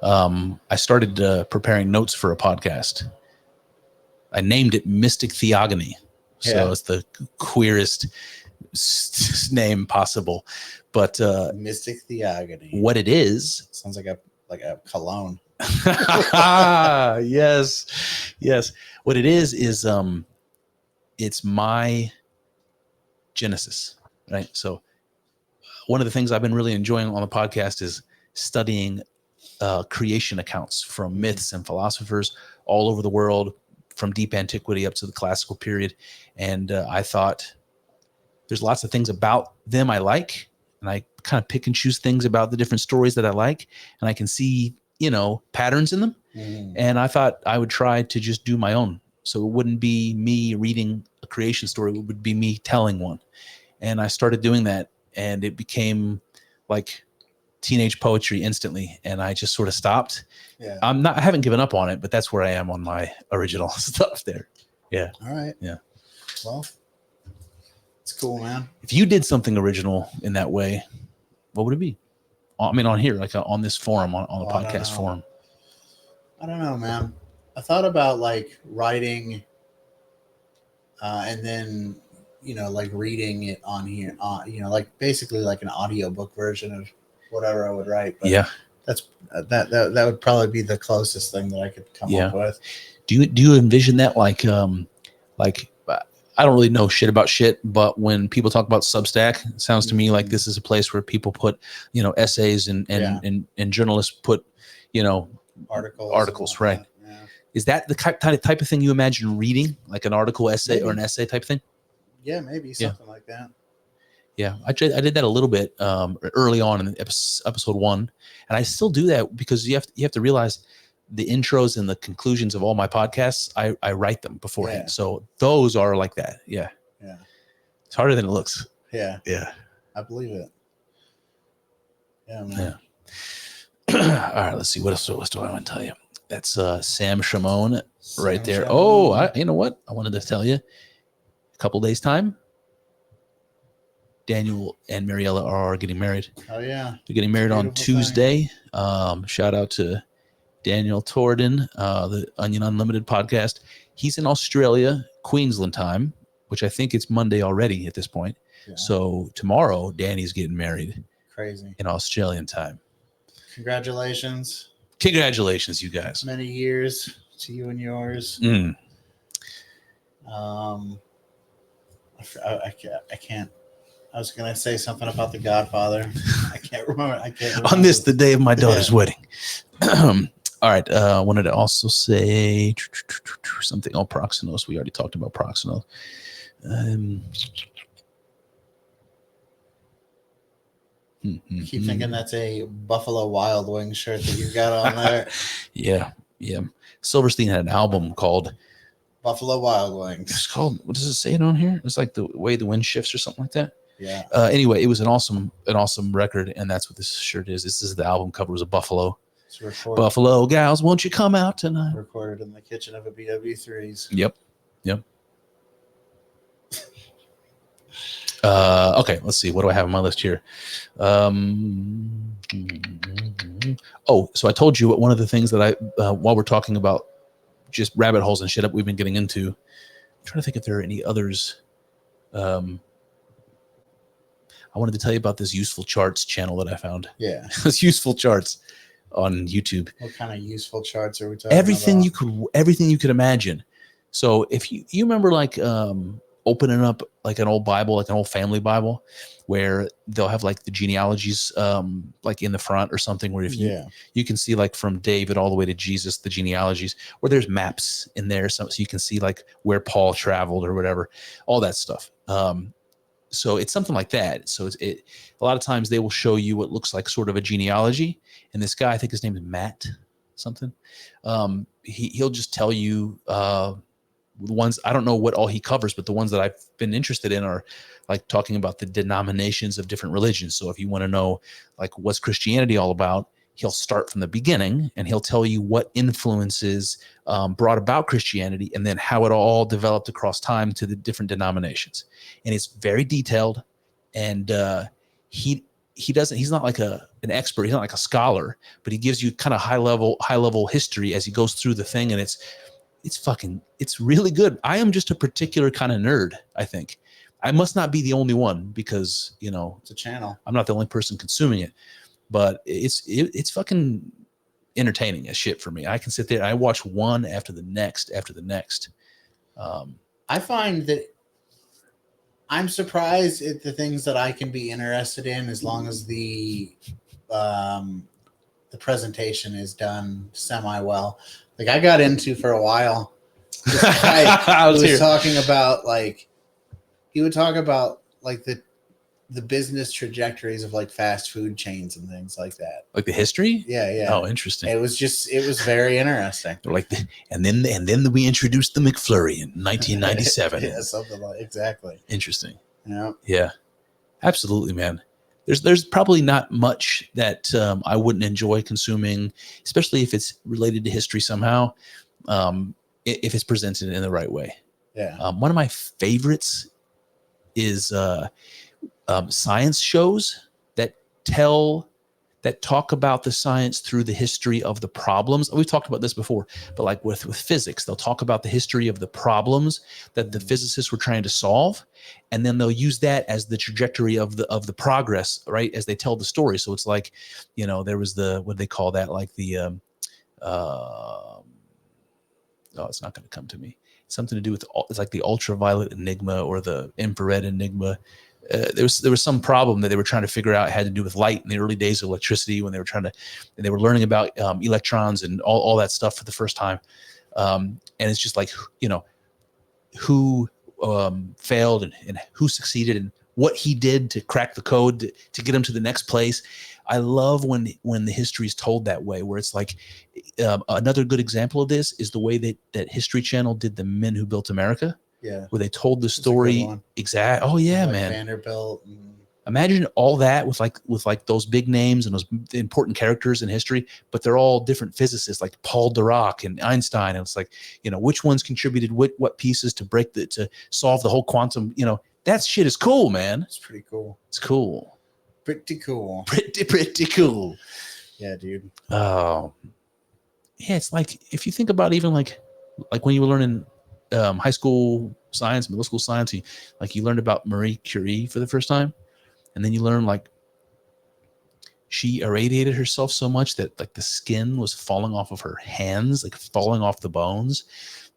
I started preparing notes for a podcast. I named it Mystic Theogony. So it's the queerest name possible. But Mystic Theogony. What it is sounds like a cologne. Yes. What it is it's my genesis, right? So one of the things I've been really enjoying on the podcast is studying creation accounts from myths and philosophers all over the world, from deep antiquity up to the classical period. And I thought there's lots of things about them I like. and I kind of pick and choose things about the different stories that I like, and I can see, patterns in them. And I thought I would try to just do my own. So it wouldn't be me reading a creation story. It would be me telling one. And I started doing that, and it became like teenage poetry instantly. And I just sort of stopped. Yeah. I haven't given up on it, but that's where I am on my original stuff there. Yeah. All right. Yeah. Well, it's cool, man. If you did something original in that way, what would it be? I mean, on here, like on this forum, on the podcast forum. I don't know, man. I thought about like writing and then, like reading it on here, like basically like an audiobook version of whatever I would write. But yeah. That's that would probably be the closest thing that I could come up with. Do you envision that like I don't really know shit about shit, but when people talk about Substack, it sounds to me like this is a place where people put, essays and journalists put, articles, right? Yeah. Is that the type of thing you imagine reading, like an article, essay, or an essay type thing? Yeah, maybe something like that. Yeah, I did that a little bit early on in episode 1, and I still do that because you have to realize the intros and the conclusions of all my podcasts, I write them beforehand. Yeah. So those are like that. Yeah. Yeah. It's harder than it looks. Yeah. Yeah. I believe it. Yeah, man. Yeah. All right. Let's see. What else do I want to tell you? That's Sam Shamoun right there. Shamoun. Oh, you know what? I wanted to tell you a couple days time. Daniel and Mariella are getting married. Oh yeah. They're getting married on Tuesday. Shout out to Daniel Torden, the Onion Unlimited podcast. He's in Australia, Queensland time, which I think it's Monday already at this point. Yeah. So tomorrow, Danny's getting married. Crazy. In Australian time. Congratulations. Congratulations, you guys. Many years to you and yours. I can't. I was going to say something about The Godfather. I can't remember. On this, the day of my daughter's wedding. All right. I wanted to also say something on Proxenos. We already talked about Proxenos. Keep thinking that's a Buffalo Wild Wings shirt that you've got on there. Yeah. Silverstein had an album called Buffalo Wild Wings. It's called, what does it say it on here? It's like The Way the Wind Shifts or something like that. Yeah. Anyway, it was an awesome record, and that's what this shirt is. This is the album cover. It was a buffalo. Buffalo gals, won't you come out tonight? Recorded in the kitchen of a BW3s. Yep. Okay, let's see. What do I have on my list here? So I told you one of the things that while we're talking about just rabbit holes and shit up we've been getting into, I'm trying to think if there are any others. I wanted to tell you about this Useful Charts channel that I found. Yeah. This Useful Charts on YouTube. What kind of useful charts are we talking everything about? Everything you could imagine. So if you remember like opening up like an old Bible, like an old family Bible, where they'll have like the genealogies like in the front or something, where if you can see like from David all the way to Jesus, the genealogies, or there's maps in there so you can see like where Paul traveled or whatever, all that stuff. So it's something like that. So a lot of times they will show you what looks like sort of a genealogy. And this guy, I think his name is Matt something. He'll just tell you the ones, I don't know what all he covers, but the ones that I've been interested in are like talking about the denominations of different religions. So if you want to know like what's Christianity all about, he'll start from the beginning and he'll tell you what influences brought about Christianity and then how it all developed across time to the different denominations. And it's very detailed. And he's not like an expert. He's not like a scholar, but he gives you kind of high level history as he goes through the thing. And it's really good. I am just a particular kind of nerd, I think. I must not be the only one because, it's a channel. I'm not the only person consuming it. But it's fucking entertaining as shit for me. I can sit there and I watch one after the next. I find that I'm surprised at the things that I can be interested in as long as the presentation is done semi well. Like I got into for a while. This guy was talking about like he would talk about like the the business trajectories of like fast food chains and things like that. Like the history? Yeah. Oh, interesting. It was very interesting. They're like, and then we introduced the McFlurry in 1997. Yeah, something like exactly. Interesting. Yeah. Yeah, absolutely, man. There's probably not much that I wouldn't enjoy consuming, especially if it's related to history somehow, if it's presented in the right way. Yeah. One of my favorites is science shows that talk about the science through the history of the problems. We've talked about this before, but like with physics, they'll talk about the history of the problems that the physicists were trying to solve, and then they'll use that as the trajectory of the progress, right, as they tell the story. So it's like, there was what do they call that, like the oh, it's not going to come to me. Something to do with, it's like the ultraviolet enigma or the infrared enigma. There was some problem that they were trying to figure out, had to do with light in the early days of electricity, when they were learning about electrons and all that stuff for the first time. And it's just like, who failed and who succeeded and what he did to crack the code to get him to the next place. I love when the history is told that way, where it's like, another good example of this is the way that History Channel did The Men Who Built America. Yeah, where they told the story exact. Oh yeah, like man. Vanderbilt. Imagine all that with like those big names and those important characters in history, but they're all different physicists, like Paul Dirac and Einstein. And it's like, which ones contributed what pieces to solve the whole quantum. That shit is cool, man. It's pretty cool. It's cool. Pretty cool. Pretty cool. Yeah, dude. Oh, yeah. It's like, if you think about even like when you were learning high school science, middle school science, you learned about Marie Curie for the first time, and then you learn like she irradiated herself so much that like the skin was falling off of her hands, like falling off the bones.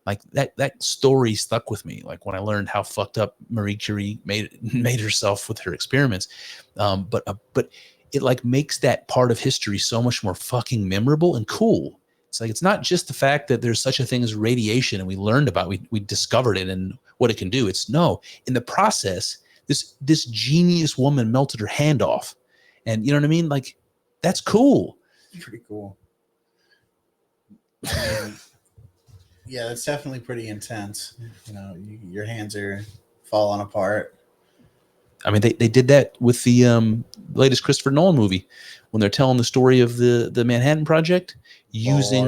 Like that story stuck with me. Like when I learned how fucked up Marie Curie made herself with her experiments, but it like makes that part of history so much more fucking memorable and cool. It's like, it's not just the fact that there's such a thing as radiation and we learned about, we discovered it and what it can do. It's no, in the process, this genius woman melted her hand off, and you know what I mean? Like, that's cool. Pretty cool. Yeah, that's definitely pretty intense. Your hands are falling apart. I mean, they did that with the latest Christopher Nolan movie when they're telling the story of the Manhattan Project using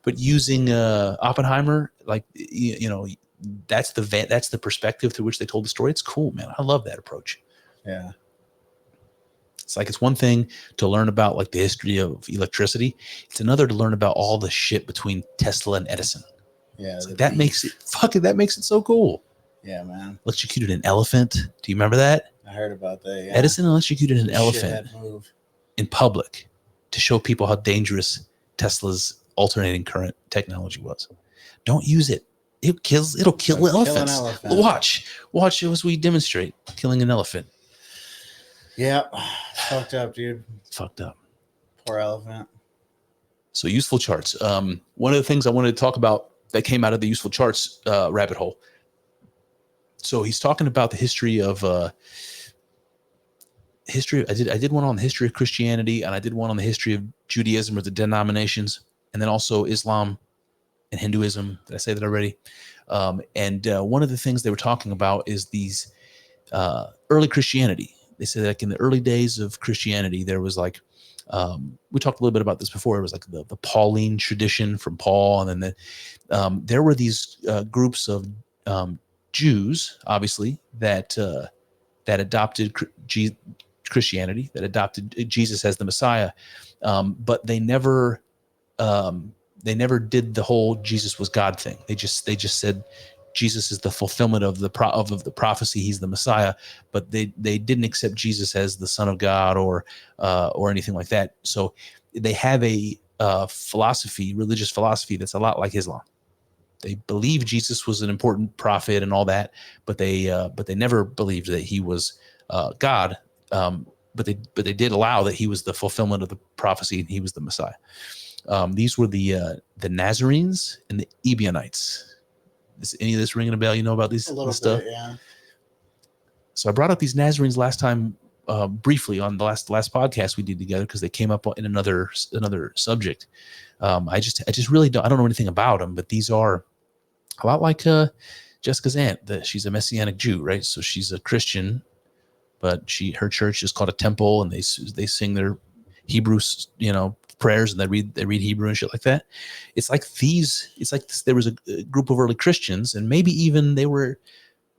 using Oppenheimer. Like, that's the perspective through which they told the story. It's cool, man. I love that approach. Yeah. It's like, it's one thing to learn about like the history of electricity. It's another to learn about all the shit between Tesla and Edison. Yeah. Like, that makes it so cool. Yeah, man. Electrocuted an elephant. Do you remember that? I heard about that. Yeah. Edison electrocuted an elephant move in public to show people how dangerous Tesla's alternating current technology was. Don't use it. It'll kill elephants. Watch as we demonstrate killing an elephant. Yeah. Fucked up, dude. Fucked up. Poor elephant. So, useful charts. One of the things I wanted to talk about that came out of the useful charts rabbit hole. So he's talking about the history of I did one on the history of Christianity, and I did one on the history of Judaism or the denominations, and then also Islam and Hinduism. Did I say that already? And one of the things they were talking about is these early Christianity. They said like in the early days of Christianity, there was like, we talked a little bit about this before. It was like the Pauline tradition from Paul. And then there were these groups of Jews, obviously, that adopted Christianity, that adopted Jesus as the Messiah. But they never did the whole Jesus was God thing. They just said Jesus is the fulfillment of the prophecy. He's the Messiah, but they didn't accept Jesus as the Son of God or anything like that. So they have a religious philosophy that's a lot like Islam. They believe Jesus was an important prophet and all that, but they never believed that he was God. But they did allow that he was the fulfillment of the prophecy and he was the Messiah. These were the Nazarenes and the Ebionites. Is any of this ringing a bell? You know about these? A little stuff? bit, yeah. So I brought up these Nazarenes last time, briefly on the last podcast we did together, because they came up in another subject. I just really don't know anything about them, but these are a lot like Jessica's aunt. She's a Messianic Jew, right? So she's a Christian, but her church is called a temple, and they sing their Hebrew, prayers, and they read Hebrew and shit like that. It's like there was a group of early Christians, and maybe even they were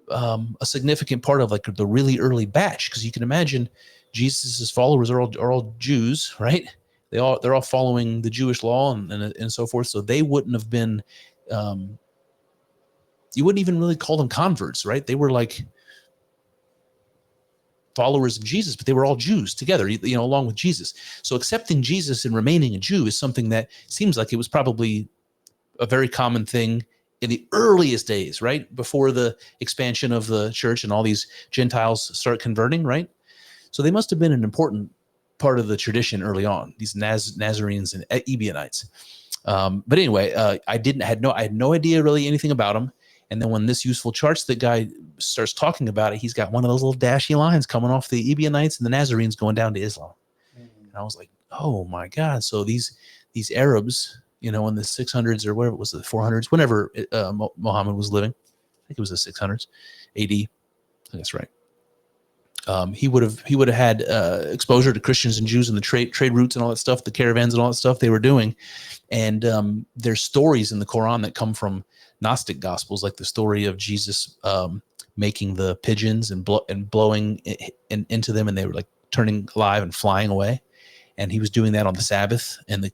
a significant part of like the really early batch, because you can imagine Jesus's followers are all Jews, right? They're all following the Jewish law and so forth. So they wouldn't have been, you wouldn't even really call them converts, right? They were like followers of Jesus, but they were all Jews together, along with Jesus. So accepting Jesus and remaining a Jew is something that seems like it was probably a very common thing in the earliest days, right? Before the expansion of the church and all these Gentiles start converting, right? So they must have been an important part of the tradition early on, these Nazarenes and Ebionites. But anyway, I had no idea really anything about them. And then when this useful charts, the guy starts talking about it, he's got one of those little dashy lines coming off the Ebionites and the Nazarenes going down to Islam. And I was like, oh my God. So these Arabs, in the 600s or whatever it was, the 400s, whenever Muhammad was living, I think it was the 600s AD. I think that's right. He would have had exposure to Christians and Jews and the trade routes and all that stuff, the caravans and all that stuff they were doing. And there's stories in the Quran that come from Gnostic gospels, like the story of Jesus making the pigeons and blowing into them, and they were like turning alive and flying away. And he was doing that on the Sabbath, and the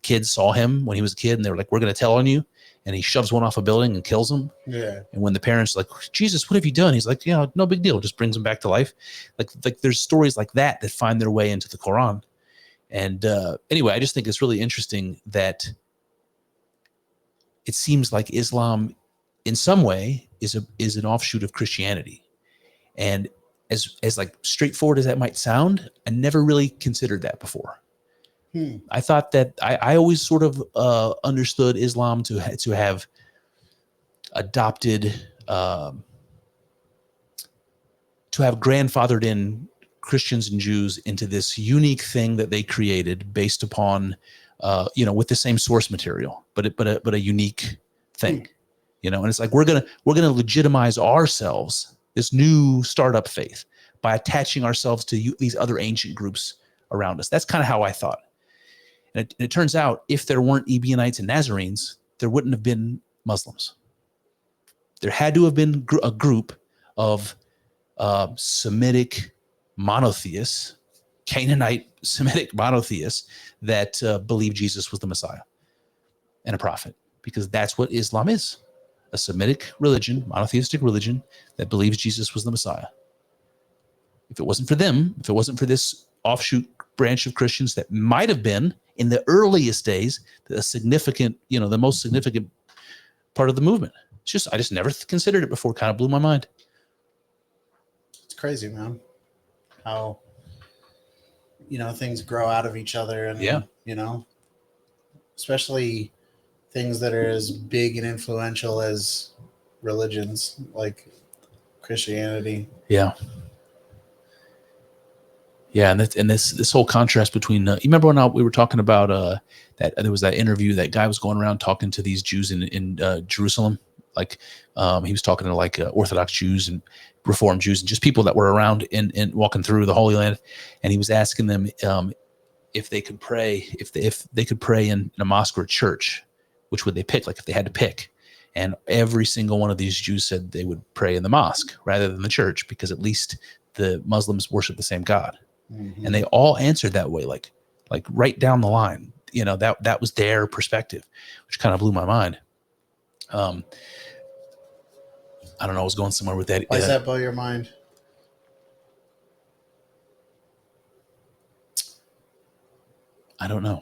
kids saw him when he was a kid, and they were like, "We're going to tell on you." And he shoves one off a building and kills him. Yeah. And when the parents are like, "Jesus, what have you done?" He's like, "Yeah, no big deal." Just brings him back to life. Like there's stories like that find their way into the Quran. And anyway, I just think it's really interesting that it seems like Islam, in some way, is an offshoot of Christianity. And as like straightforward as that might sound, I never really considered that before. I thought that I always sort of understood Islam to have adopted, to have grandfathered in Christians and Jews into this unique thing that they created based upon, with the same source material, but a unique thing, And it's like we're gonna legitimize ourselves, this new startup faith, by attaching ourselves to these other ancient groups around us. That's kind of how I thought. And it turns out, if there weren't Ebionites and Nazarenes, there wouldn't have been Muslims. There had to have been a group of Semitic monotheists, Canaanite Semitic monotheists that believed Jesus was the Messiah and a prophet, because that's what Islam is, a Semitic religion, monotheistic religion that believes Jesus was the Messiah. If it wasn't for them, if it wasn't for this offshoot branch of Christians that might have been in the earliest days, the most significant part of the movement. I just never considered it before. Kind of blew my mind. It's crazy, man. How, things grow out of each other, and, especially things that are as big and influential as religions like Christianity. Yeah. Yeah, and this whole contrast between you remember when we were talking about that there was that interview, that guy was going around talking to these Jews in Jerusalem, like he was talking to like Orthodox Jews and Reformed Jews and just people that were around and walking through the Holy Land, and he was asking them if they could pray, if they could pray in a mosque or a church, which would they pick? Like if they had to pick. And every single one of these Jews said they would pray in the mosque rather than the church, because at least the Muslims worship the same God. Mm-hmm. And they all answered that way, like right down the line. That was their perspective, which kind of blew my mind. I don't know. I was going somewhere with that. Why does that blow your mind? I don't know.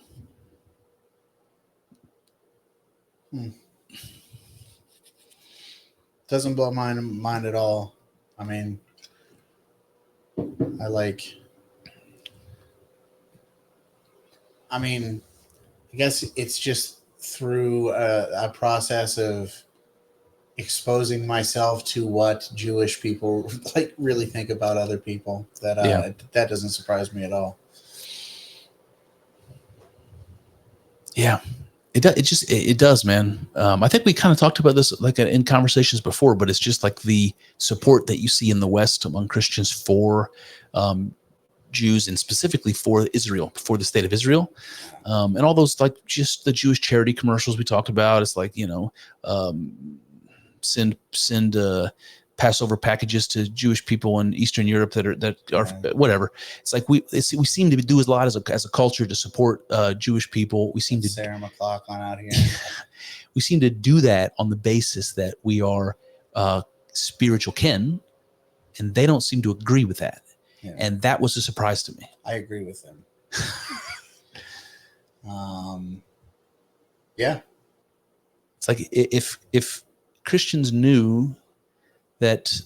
Doesn't blow my mind at all. I mean, I guess it's just through a process of exposing myself to what Jewish people like really think about other people. That doesn't surprise me at all. Yeah, it does, man. I think we kind of talked about this like in conversations before, but it's just like the support that you see in the West among Christians for Jews and specifically for Israel, for the state of Israel, and all those like just the Jewish charity commercials we talked about. It's like, send Passover packages to Jewish people in Eastern Europe that are whatever. It's like we seem to do a lot as a culture to support Jewish people. We seem to Sarah McLachlan out here. We seem to do that on the basis that we are spiritual kin, and they don't seem to agree with that. Yeah. And that was a surprise to me. I agree with them. Yeah. It's like if Christians knew that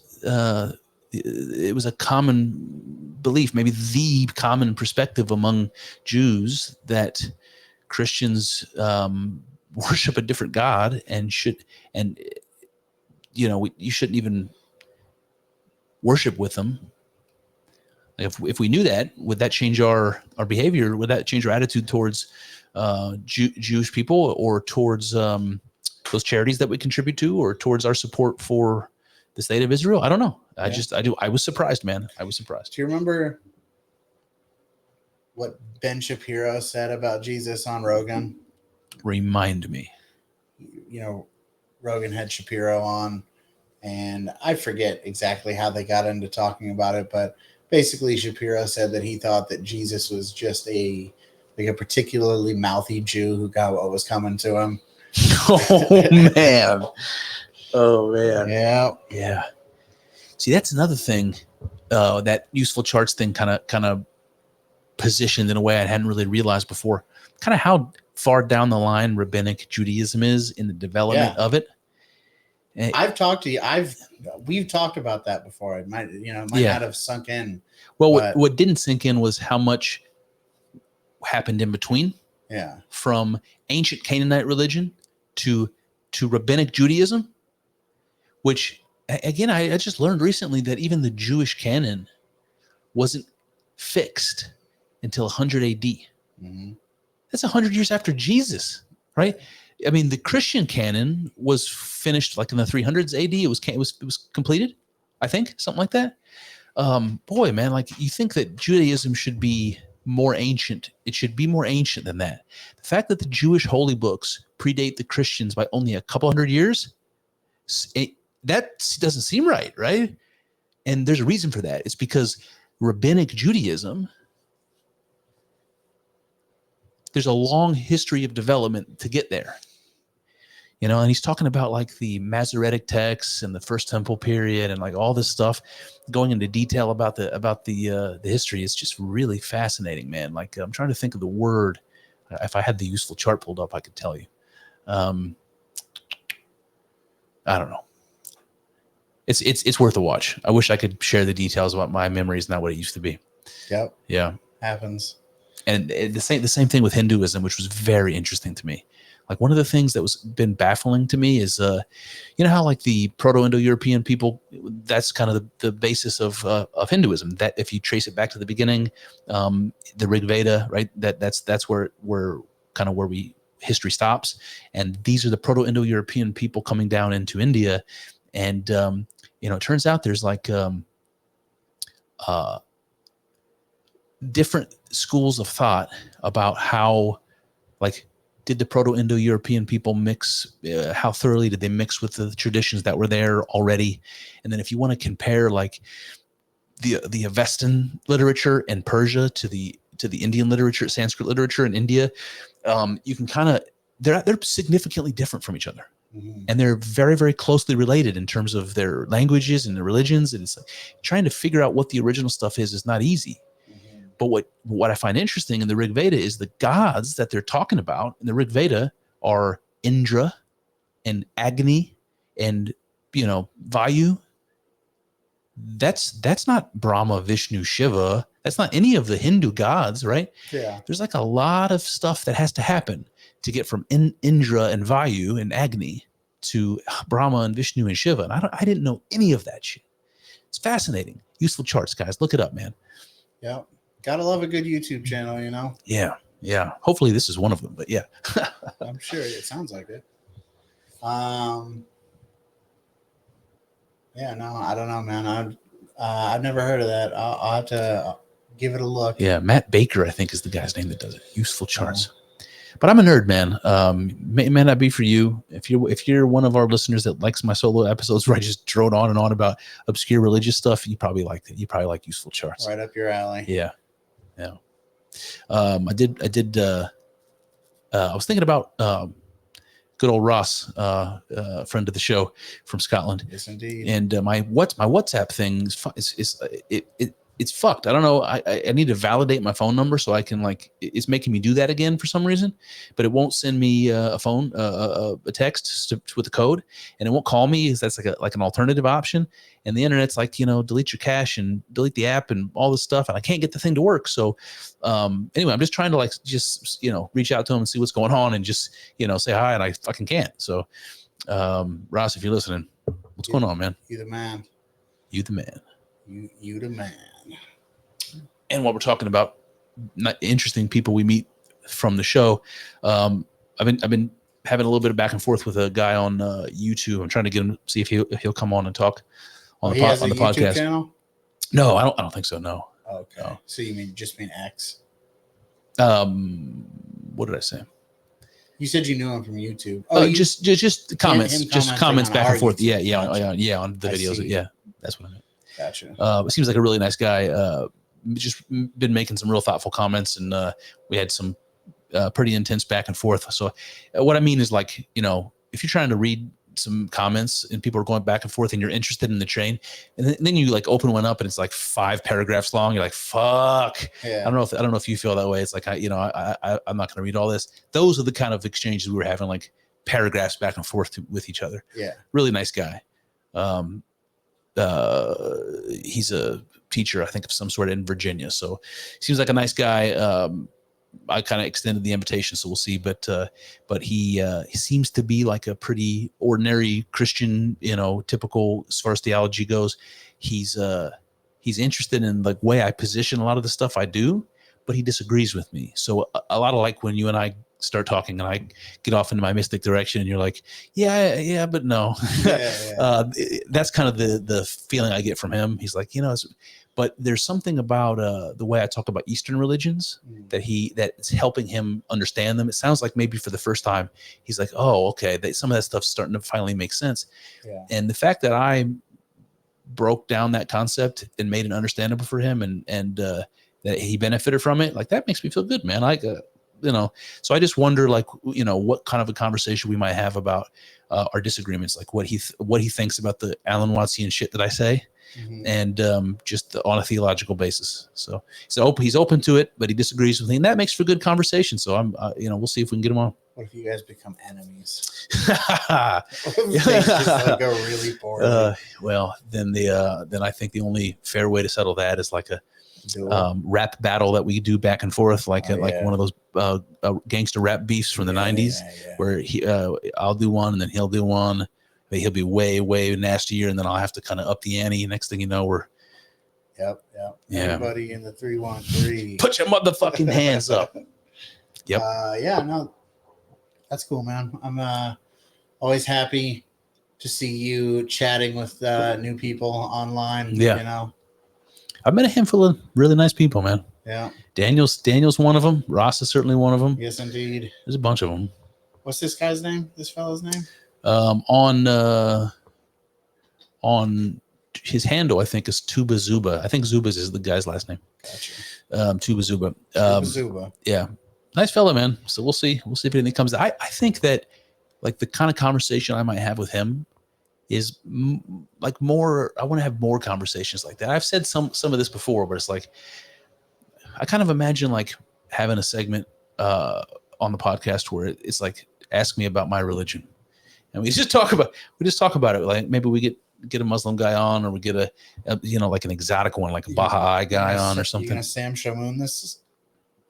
it was a common belief, maybe the common perspective among Jews, that Christians worship a different God you shouldn't even worship with them. If we knew that, would that change our behavior? Would that change our attitude towards Jewish people, or towards those charities that we contribute to, or towards our support for the state of Israel? I don't know. I was surprised, man. I was surprised. Do you remember what Ben Shapiro said about Jesus on Rogan? Remind me. Rogan had Shapiro on, and I forget exactly how they got into talking about it, but basically Shapiro said that he thought that Jesus was just a particularly mouthy Jew who got what was coming to him. Oh man. Yeah. See, that's another thing. That useful charts thing kind of positioned in a way I hadn't really realized before. Kind of how far down the line rabbinic Judaism is in the development of it. I've talked to you. We've talked about that before. It might not have sunk in. Well, what didn't sink in was how much happened in between. Yeah. From ancient Canaanite religion to rabbinic Judaism, which again, I just learned recently that even the Jewish canon wasn't fixed until 100 AD. Mm-hmm. That's 100 years after Jesus, right? I mean, the Christian canon was finished like in the 300s AD. It was completed, I think, something like that. Boy, man, like you think that Judaism should be more ancient. It should be more ancient than that. The fact that the Jewish holy books predate the Christians by only a couple hundred years, that doesn't seem right? And there's a reason for that. It's because rabbinic Judaism, there's a long history of development to get there. And he's talking about like the Masoretic texts and the First Temple period and like all this stuff, going into detail about the history. It's just really fascinating, man. Like I'm trying to think of the word. If I had the useful chart pulled up, I could tell you. I don't know. It's worth a watch. I wish I could share the details about my memory is not what it used to be. Yep. Yeah. Happens. And the same thing with Hinduism, which was very interesting to me. Like one of the things that was been baffling to me is, how like the Proto-Indo-European people, that's kind of the basis of Hinduism. That if you trace it back to the beginning, the Rig Veda, right? That's where history stops. And these are the Proto-Indo-European people coming down into India, and it turns out there's like different schools of thought about how, like, did the Proto-Indo-European people mix? How thoroughly did they mix with the traditions that were there already? And then if you want to compare like the Avestan literature in Persia to the Indian literature, Sanskrit literature in India, you can kind of they're significantly different from each other. Mm-hmm. And they're very, very closely related in terms of their languages and their religions. And it's like, trying to figure out what the original stuff is not easy. But what I find interesting in the Rig Veda is the gods that they're talking about in the Rig Veda are Indra and Agni and Vayu. That's not Brahma, Vishnu, Shiva. That's not any of the Hindu gods, right? Yeah. There's like a lot of stuff that has to happen to get from Indra and Vayu and Agni to Brahma and Vishnu and Shiva. And I didn't know any of that shit. It's fascinating. Useful charts, guys. Look it up, man. Yeah. Gotta love a good YouTube channel, you know? Yeah. Yeah. Hopefully this is one of them, but yeah. I'm sure it sounds like it. Yeah, no, I don't know, man. I've never heard of that. I'll have to give it a look. Yeah. Matt Baker, I think, is the guy's name that does it. Useful charts. But I'm a nerd, man. May not be for you. If you're one of our listeners that likes my solo episodes where I just drone on and on about obscure religious stuff, you probably like it. You probably like useful charts. Right up your alley. Yeah. Yeah. I was thinking about good old Ross, friend of the show from Scotland. Yes, indeed. And my WhatsApp thing it's fucked. I don't know. I need to validate my phone number so I can it's making me do that again for some reason, but it won't send me a text with the code, and it won't call me. That's like an alternative option. And the internet's delete your cache and delete the app and all this stuff, and I can't get the thing to work. So anyway, I'm just trying to reach out to him and see what's going on and just say hi, and I fucking can't. So Ross, if you're listening, what's going on, man? You the man. You the man. You the man. And while we're talking about interesting people we meet from the show, I've been having a little bit of back and forth with a guy on YouTube. I'm trying to get him, see if he'll come on and talk on the YouTube podcast. Channel? No, I don't think so. No. Okay. No. So you mean X? What did I say? You said you knew him from YouTube. Just comments, comments back and forth. YouTube. Yeah, Gotcha. on the videos. Yeah, that's what I meant. Gotcha. It seems like a really nice guy. Just been making some real thoughtful comments, and we had some pretty intense back and forth. So what I mean is if you're trying to read some comments and people are going back and forth and you're interested in the train, and then you open one up and it's 5 paragraphs long. You're like, fuck. Yeah. I don't know if you feel that way. It's I'm not going to read all this. Those are the kind of exchanges we were having, paragraphs back and forth with each other. Yeah. Really nice guy. He's a teacher, I think, of some sort in Virginia. So seems like a nice guy. I kind of extended the invitation, so we'll see. But he seems to be a pretty ordinary Christian, typical as far as theology goes. He's interested in the way I position a lot of the stuff I do, but he disagrees with me. So a lot of when you and I start talking and I get off into my mystic direction and you're like, yeah, but no. Yeah. That's kind of the feeling I get from him. He's like, but there's something about the way I talk about Eastern religions that's helping him understand them. It sounds like maybe for the first time, he's like, oh, okay, some of that stuff's starting to finally make sense. Yeah. And the fact that I broke down that concept and made it understandable for him and that he benefited from it, that makes me feel good, man. So I just wonder, what kind of a conversation we might have about our disagreements, what he thinks about the Alan Wattsian shit that I say, and just on a theological basis. So he's open to it, but he disagrees with me, and that makes for good conversation. So I'm, we'll see if we can get him on. What if you guys become enemies? Things just go really poorly. Well, then I think the only fair way to settle that is a rap battle that we do back and forth, one of those gangster rap beefs from the 90s, where I'll do one and then he'll do one. He'll be way, way nastier, and then I'll have to kind of up the ante. Next thing you know, we're Yep. Everybody in the 313. Put your motherfucking hands up. Yep. No, that's cool, man. I'm always happy to see you chatting with new people online. Yeah. I've met a handful of really nice people, man. Yeah. Daniel's one of them. Ross is certainly one of them. Yes, indeed. There's a bunch of them. What's this guy's name? This fellow's name? On his handle, I think, is Tuba Zuba. I think Zubas is the guy's last name. Gotcha. Tuba Zuba. Zuba. Yeah. Nice fella, man. So we'll see. We'll see if anything comes. I think that the kind of conversation I might have with him is more. I want to have more conversations like that. I've said some of this before, but it's I kind of imagine having a segment on the podcast where it's ask me about my religion, and we just talk about it. Maybe we get a Muslim guy on, or we get a an exotic one, a Baha'i guy on or something. You gonna Sam Shamoun this?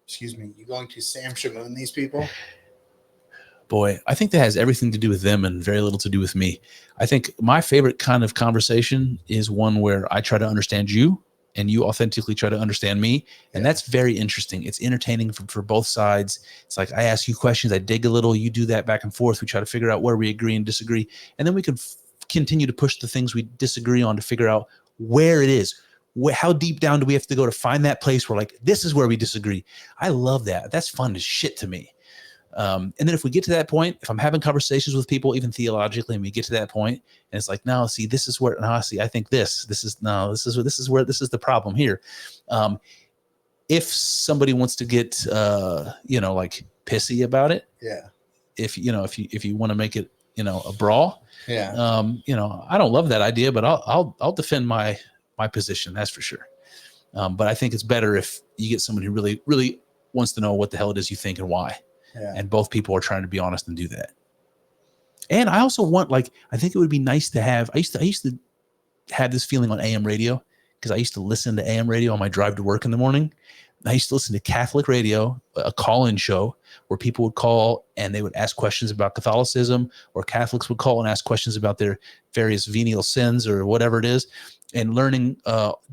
Excuse me. You going to Sam Shamoun these people? Boy, I think that has everything to do with them and very little to do with me. I think my favorite kind of conversation is one where I try to understand you and you authentically try to understand me. And that's very interesting. It's entertaining for both sides. It's like I ask you questions, I dig a little, you do that back and forth. We try to figure out where we agree and disagree. And then we can continue to push the things we disagree on to figure out where it is. How deep down do we have to go to find that place where like, this is where we disagree? I love that. That's fun as shit to me. And then if we get to that point, if I'm having conversations with people, even theologically, and we get to that point, and it's like, no, see, this is where, no, see, I think this is the problem here. If somebody wants to get, like pissy about it, if you want to make it, a brawl, I don't love that idea, but I'll defend my position. That's for sure. But I think it's better if you get somebody who really, really wants to know what the hell it is you think and why. Yeah. And both people are trying to be honest and do that. And I also want, I think it would be nice to have, I used to have this feeling on AM radio because I used to listen to AM radio on my drive to work in the morning. I used to listen to Catholic radio, a call-in show where people would call and they would ask questions about Catholicism, or Catholics would call and ask questions about their various venial sins or whatever it is, and learning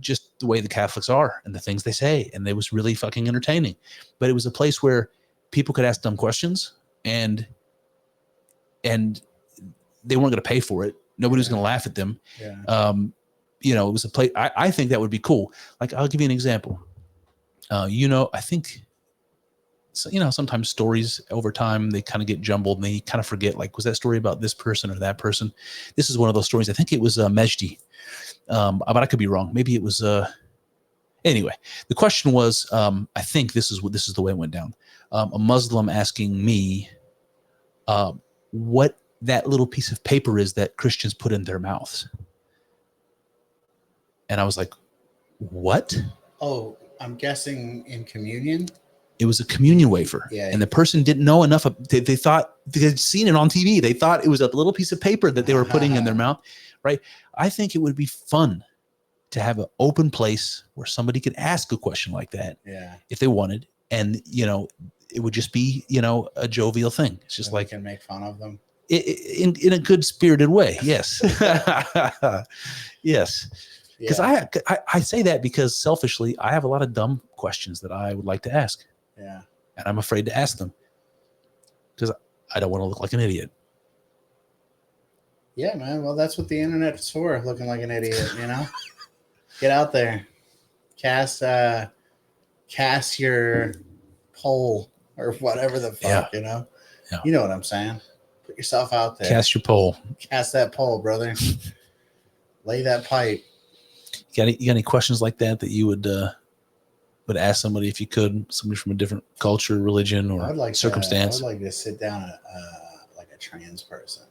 just the way the Catholics are and the things they say. And it was really fucking entertaining. But it was a place where people could ask dumb questions and they weren't going to pay for it. Nobody was going to laugh at them. Yeah. It was a place. I think that would be cool. Like, I'll give you an example. I think, sometimes stories over time, they kind of get jumbled and they kind of forget, like, was that story about this person or that person? This is one of those stories. I think it was Mejdi. But I could be wrong. Maybe it was, anyway, the question was, I think this is the way it went down. A Muslim asking me, what that little piece of paper is that Christians put in their mouths. And I was like, what? Oh, I'm guessing in communion. It was a communion wafer. Yeah, and the person didn't know enough. They thought they had seen it on TV. They thought it was a little piece of paper that they were putting in their mouth. Right. I think it would be fun to have an open place where somebody could ask a question like that. Yeah. If they wanted. And, it would just be, a jovial thing. It's just like, can make fun of them in a good spirited way. Yes. Yes. Because I say that because selfishly, I have a lot of dumb questions that I would like to ask. Yeah. And I'm afraid to ask them because I don't want to look like an idiot. Yeah, man. Well, that's what the internet's for, looking like an idiot, Get out there. Cast your poll or whatever the fuck, Yeah. You know what I'm saying? Put yourself out there. Cast your poll. Cast that poll, brother. Lay that pipe. You got any questions like that you would ask somebody if you could, somebody from a different culture, religion, or circumstance? I would like to sit down like a trans person.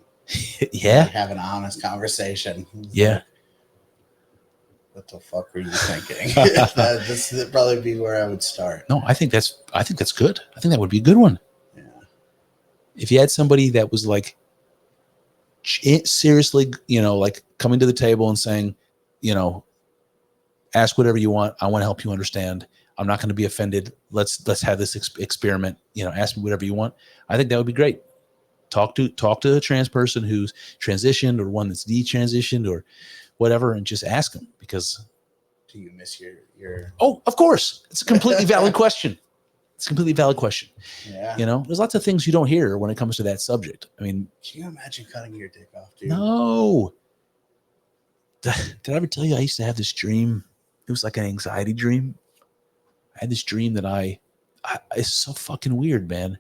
Yeah. Have an honest conversation. Yeah. What the fuck were you thinking? This would probably be where I would start. No, I think that's good. I think that would be a good one. Yeah. If you had somebody that was like seriously, like coming to the table and saying, ask whatever you want. I want to help you understand. I'm not going to be offended. Let's have this experiment. Ask me whatever you want. I think that would be great. Talk to a trans person who's transitioned or one that's detransitioned or whatever, and just ask them, because do you miss your Oh, of course. It's a completely valid question. It's a completely valid question. Yeah. There's lots of things you don't hear when it comes to that subject. I mean, can you imagine cutting your dick off, dude? No. Did I ever tell you I used to have this dream? It was like an anxiety dream. I had this dream that it's so fucking weird, man.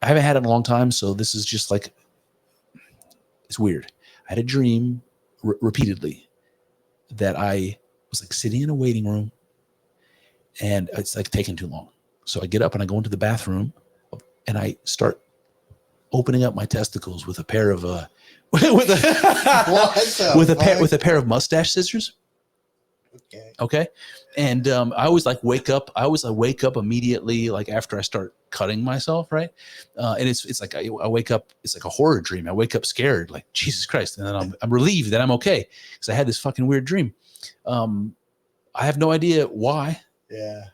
I haven't had it in a long time, so this is just like, it's weird. I had a dream repeatedly that I was like sitting in a waiting room and it's like taking too long. So I get up and I go into the bathroom and I start opening up my testicles with a pair of with a pair of mustache scissors. Okay. And I always wake up immediately, like after I start cutting myself, right? And it's like I wake up, it's like a horror dream. I wake up scared, like Jesus Christ, and then I'm relieved that I'm okay because I had this fucking weird dream. I have no idea why. Yeah.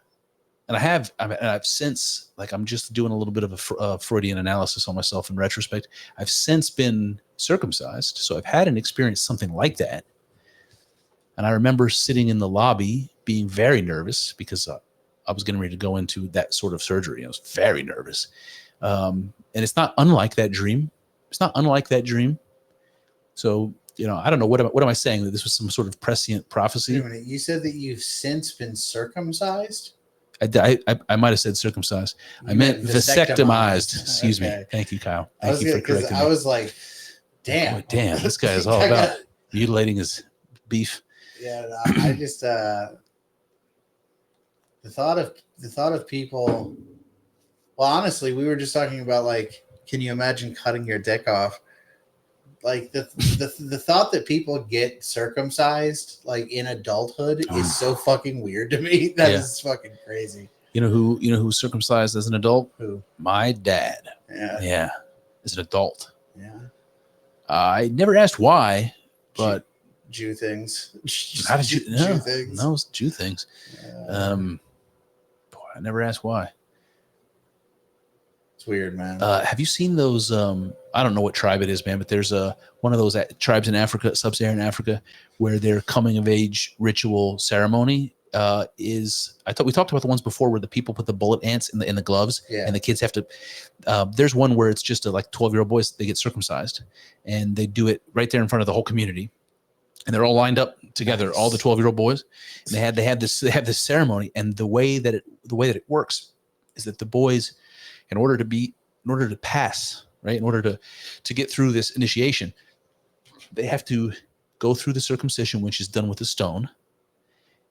and I've since, like, I'm just doing a little bit of a Freudian analysis on myself in retrospect. I've since been circumcised, so I've had an experience something like that. And I remember sitting in the lobby being very nervous because I was getting ready to go into that sort of surgery. I was very nervous. And it's not unlike that dream. It's not unlike that dream. So, I don't know. What am I saying? That this was some sort of prescient prophecy? Wait a minute. You said that you've since been circumcised? I might have said circumcised. I meant vasectomized. Excuse me. Thank you, Kyle. Thank you for correcting me. I was like, damn. Oh, damn, this guy is all about mutilating his beef. Yeah, I just the thought of people. Well, honestly, we were just talking about, like, can you imagine cutting your dick off? Like, the thought that people get circumcised, like, in adulthood is so fucking weird to me. That is fucking crazy. You know who circumcised as an adult? Who? My dad. Yeah, as an adult. Yeah. I never asked why, but Jew things. How did you? Jew things. No, it's Jew things. Boy, I never asked why. It's weird, man. Have you seen those? I don't know what tribe it is, man, but there's one of those tribes in Africa, sub-Saharan Africa, where their coming of age ritual ceremony is. We talked about the ones before where the people put the bullet ants in the gloves, and the kids have to. There's one where it's just like 12-year-old boys. They get circumcised, and they do it right there in front of the whole community. And they're all lined up together, all the 12-year-old boys. And they have this ceremony, and the way that it works is that the boys, in order to pass, right, in order to get through this initiation, they have to go through the circumcision, which is done with a stone,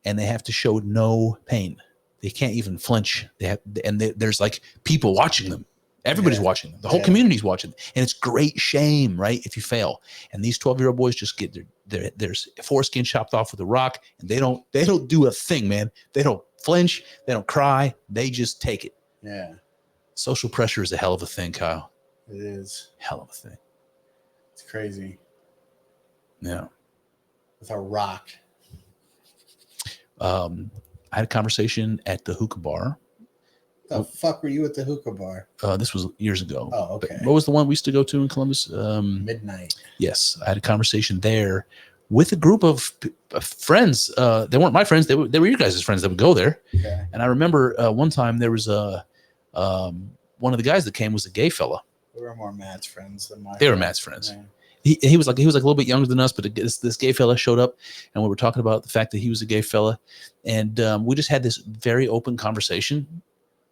and they have to show no pain. They can't even flinch. There's like people watching them. Everybody's watching them. The whole community's watching them. And it's great shame, right, if you fail. And these 12-year-old boys just get their foreskin chopped off with a rock, and they don't do a thing, man. They don't flinch. They don't cry. They just take it. Yeah. Social pressure is a hell of a thing, Kyle. It is. Hell of a thing. It's crazy. Yeah. With a rock. I had a conversation at the hookah bar. The fuck were you at the hookah bar? This was years ago. Oh, okay. What was the one we used to go to in Columbus? Midnight. Yes, I had a conversation there with a group of friends. They weren't my friends. They were your guys' friends that would go there. Okay. And I remember one time there was one of the guys that came was a gay fella. We were more Matt's friends than mine. They were Matt's friends. Yeah. He was like a little bit younger than us, but this gay fella showed up, and we were talking about the fact that he was a gay fella, and we just had this very open conversation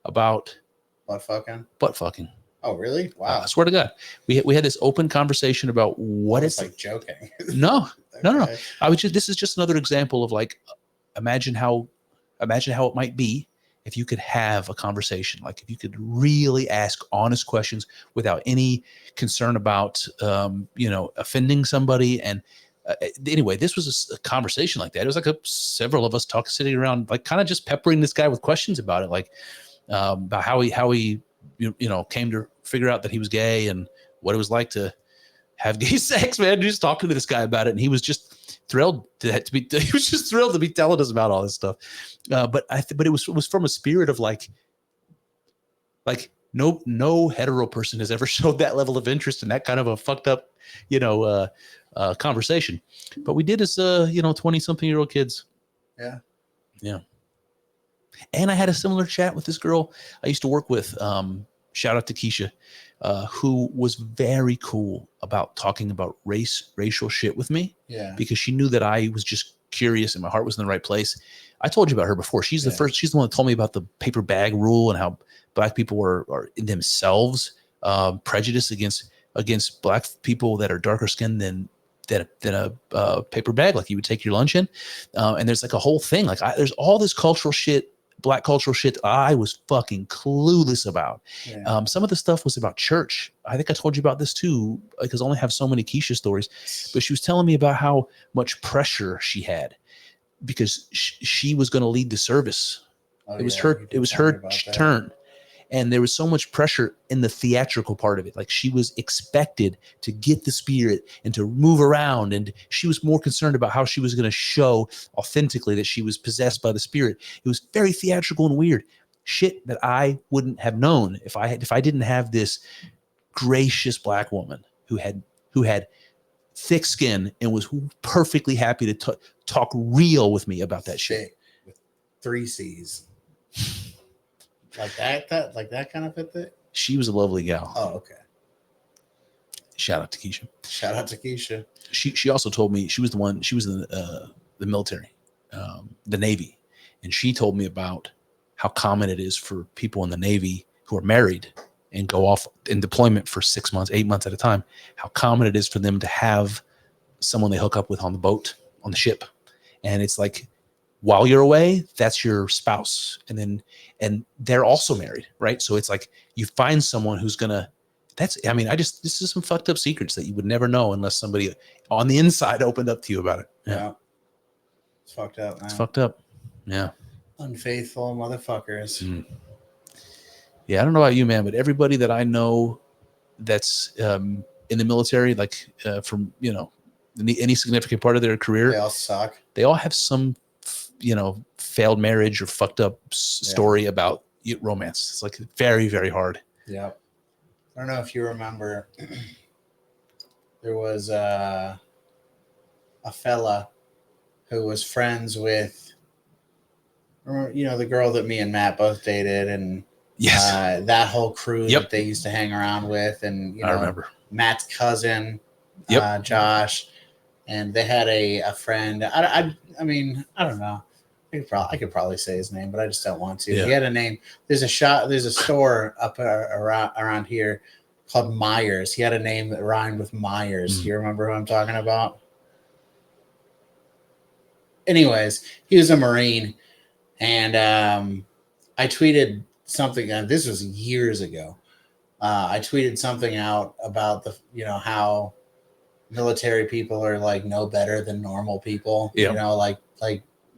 about butt fucking. Oh, really? Wow. I swear to God, we had this open conversation about what it's like joking. No. Okay. This is just another example of, like, imagine how it might be if you could have a conversation, like if you could really ask honest questions without any concern about, offending somebody. And anyway, this was a conversation like that. It was like several of us sitting around, like, kind of just peppering this guy with questions about it, like about how he came to figure out that he was gay and what it was like to have gay sex, man. Just talking to this guy about it, and he was just thrilled to be telling us about all this stuff. But it was from a spirit of like no hetero person has ever showed that level of interest in that kind of a fucked up, conversation. But we did as 20-something-year-old kids. Yeah. Yeah. And I had a similar chat with this girl I used to work with. Shout out to Keisha, who was very cool about talking about racial shit with me. Yeah. Because she knew that I was just curious and my heart was in the right place. I told you about her before. She's the one that told me about the paper bag rule and how black people are in themselves prejudiced against black people that are darker skinned than a paper bag, like you would take your lunch in. And there's like a whole thing. Like there's all this cultural shit, black cultural shit I was fucking clueless about. Yeah. Some of the stuff was about church. I think I told you about this too, because I only have so many Keisha stories. But she was telling me about how much pressure she had because she was going to lead the service. It was her turn. And there was so much pressure in the theatrical part of it. Like she was expected to get the spirit and to move around. And she was more concerned about how she was going to show authentically that she was possessed by the spirit. It was very theatrical and weird. shit that I wouldn't have known if I didn't have this gracious black woman who had thick skin and was perfectly happy to talk real with me about that shit. With 3 C's. Like that kind of fit. She was a lovely gal. Oh, okay. Shout out to Keisha. Shout out to Keisha. She also told me she was in the military, the Navy, and she told me about how common it is for people in the Navy who are married and go off in deployment for 6 months, 8 months at a time, how common it is for them to have someone they hook up with on the boat, on the ship. And it's like, while you're away, that's your spouse. And they're also married, right? So it's like you find someone who's gonna, this is some fucked up secrets that you would never know unless somebody on the inside opened up to you about it. Yeah. It's fucked up, man. It's fucked up. Yeah. Unfaithful motherfuckers. Mm. Yeah, I don't know about you, man, but everybody that I know that's in the military, like from, any significant part of their career, They all suck. They all have some, failed marriage or fucked up story about romance. It's like very, very hard. Yeah. I don't know if you remember, there was a fella who was friends with, the girl that me and Matt both dated, and yes, that whole crew that they used to hang around with, and I remember Matt's cousin, Josh, and they had a friend. I don't know. I could probably say his name, but I just don't want to. Yeah. He had a name. There's a store up around here called Myers. He had a name that rhymed with Myers. You remember who I'm talking about? Anyways, he was a Marine, and I tweeted something. This was years ago. I tweeted something out about how military people are like no better than normal people. Yeah. Like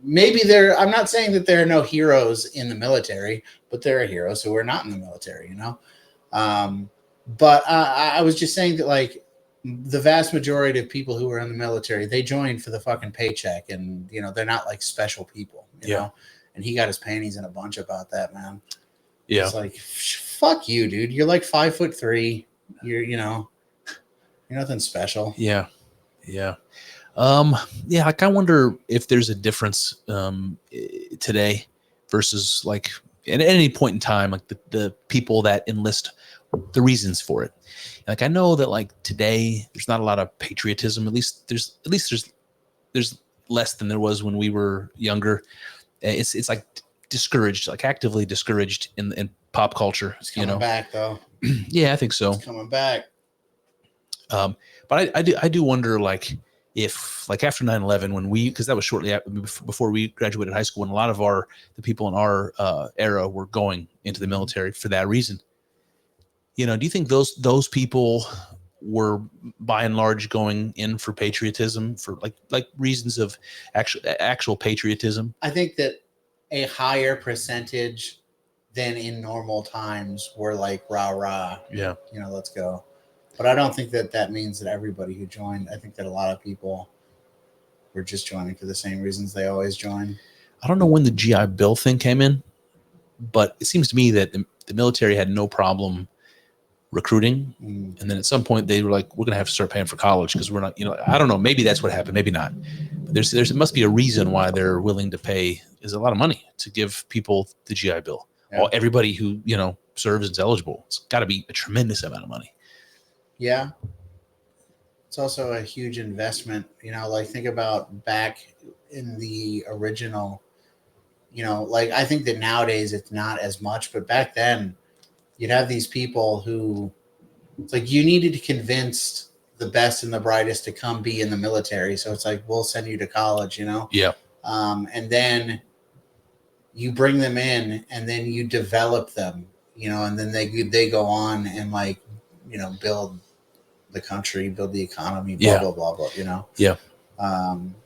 maybe I'm not saying that there are no heroes in the military, but there are heroes who are not in the military, But I was just saying that, like, the vast majority of people who are in the military, they join for the fucking paycheck, and they're not like special people, you know. And he got his panties in a bunch about that, man. Yeah, it's like, fuck you, dude. You're like 5'3". You're nothing special. Yeah. I kind of wonder if there's a difference today versus like at any point in time, like the people that enlist, the reasons for it. Like I know that like today there's not a lot of patriotism. At least there's less than there was when we were younger. It's like discouraged, like actively discouraged in pop culture. It's coming back though. Yeah, I think so. It's coming back. But I do wonder, like, if like after 9/11, because that was shortly before we graduated high school, and a lot of the people in our era were going into the military for that reason. Do you think those people were by and large going in for patriotism, for like reasons of actual patriotism? I think that a higher percentage than in normal times were like rah rah. Yeah. Let's go. But I don't think that means that everybody who joined. I think that a lot of people were just joining for the same reasons they always join. I don't know when the GI Bill thing came in, but it seems to me that the military had no problem recruiting. And then at some point they were like, we're going to have to start paying for college because we're not, I don't know. Maybe that's what happened. Maybe not. But there must be a reason why they're willing to pay is a lot of money to give people the GI Bill. Yeah. Everybody who, serves is eligible. It's got to be a tremendous amount of money. Yeah. It's also a huge investment, like think about back in the original, like I think that nowadays it's not as much, but back then you'd have these people who it's like you needed to convince the best and the brightest to come be in the military. So it's like, we'll send you to college, Yeah. And then you bring them in and then you develop them, and then they go on and like, build the country, build the economy, blah, blah, blah, blah, Yeah.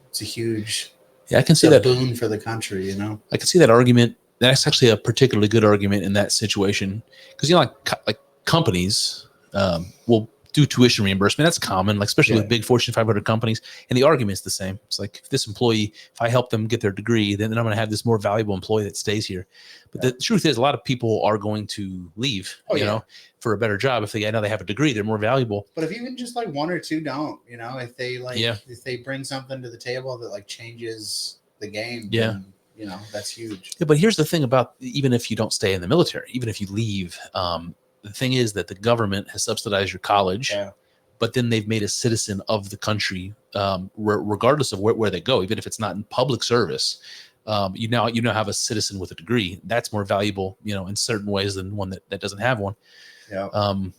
It's a huge I can see that boon for the country, I can see that argument. That's actually a particularly good argument in that situation. Because, like companies will do tuition reimbursement. That's common, like especially Yeah. with big Fortune 500 companies. And the argument's the same. It's like if this employee, if I help them get their degree, then I'm going to have this more valuable employee that stays here. But the truth is, a lot of people are going to leave, you know, for a better job. If they know they have a degree, they're more valuable. But if even just like one or two don't, you know, if they like, if they bring something to the table that like changes the game, then, you know, that's huge. Yeah, but here's the thing about even if you don't stay in the military, even if you leave, the thing is that the government has subsidized your college, but then they've made a citizen of the country, regardless of where they go, even if it's not in public service. You now have a citizen with a degree. That's more valuable, you know, in certain ways than one that doesn't have one. And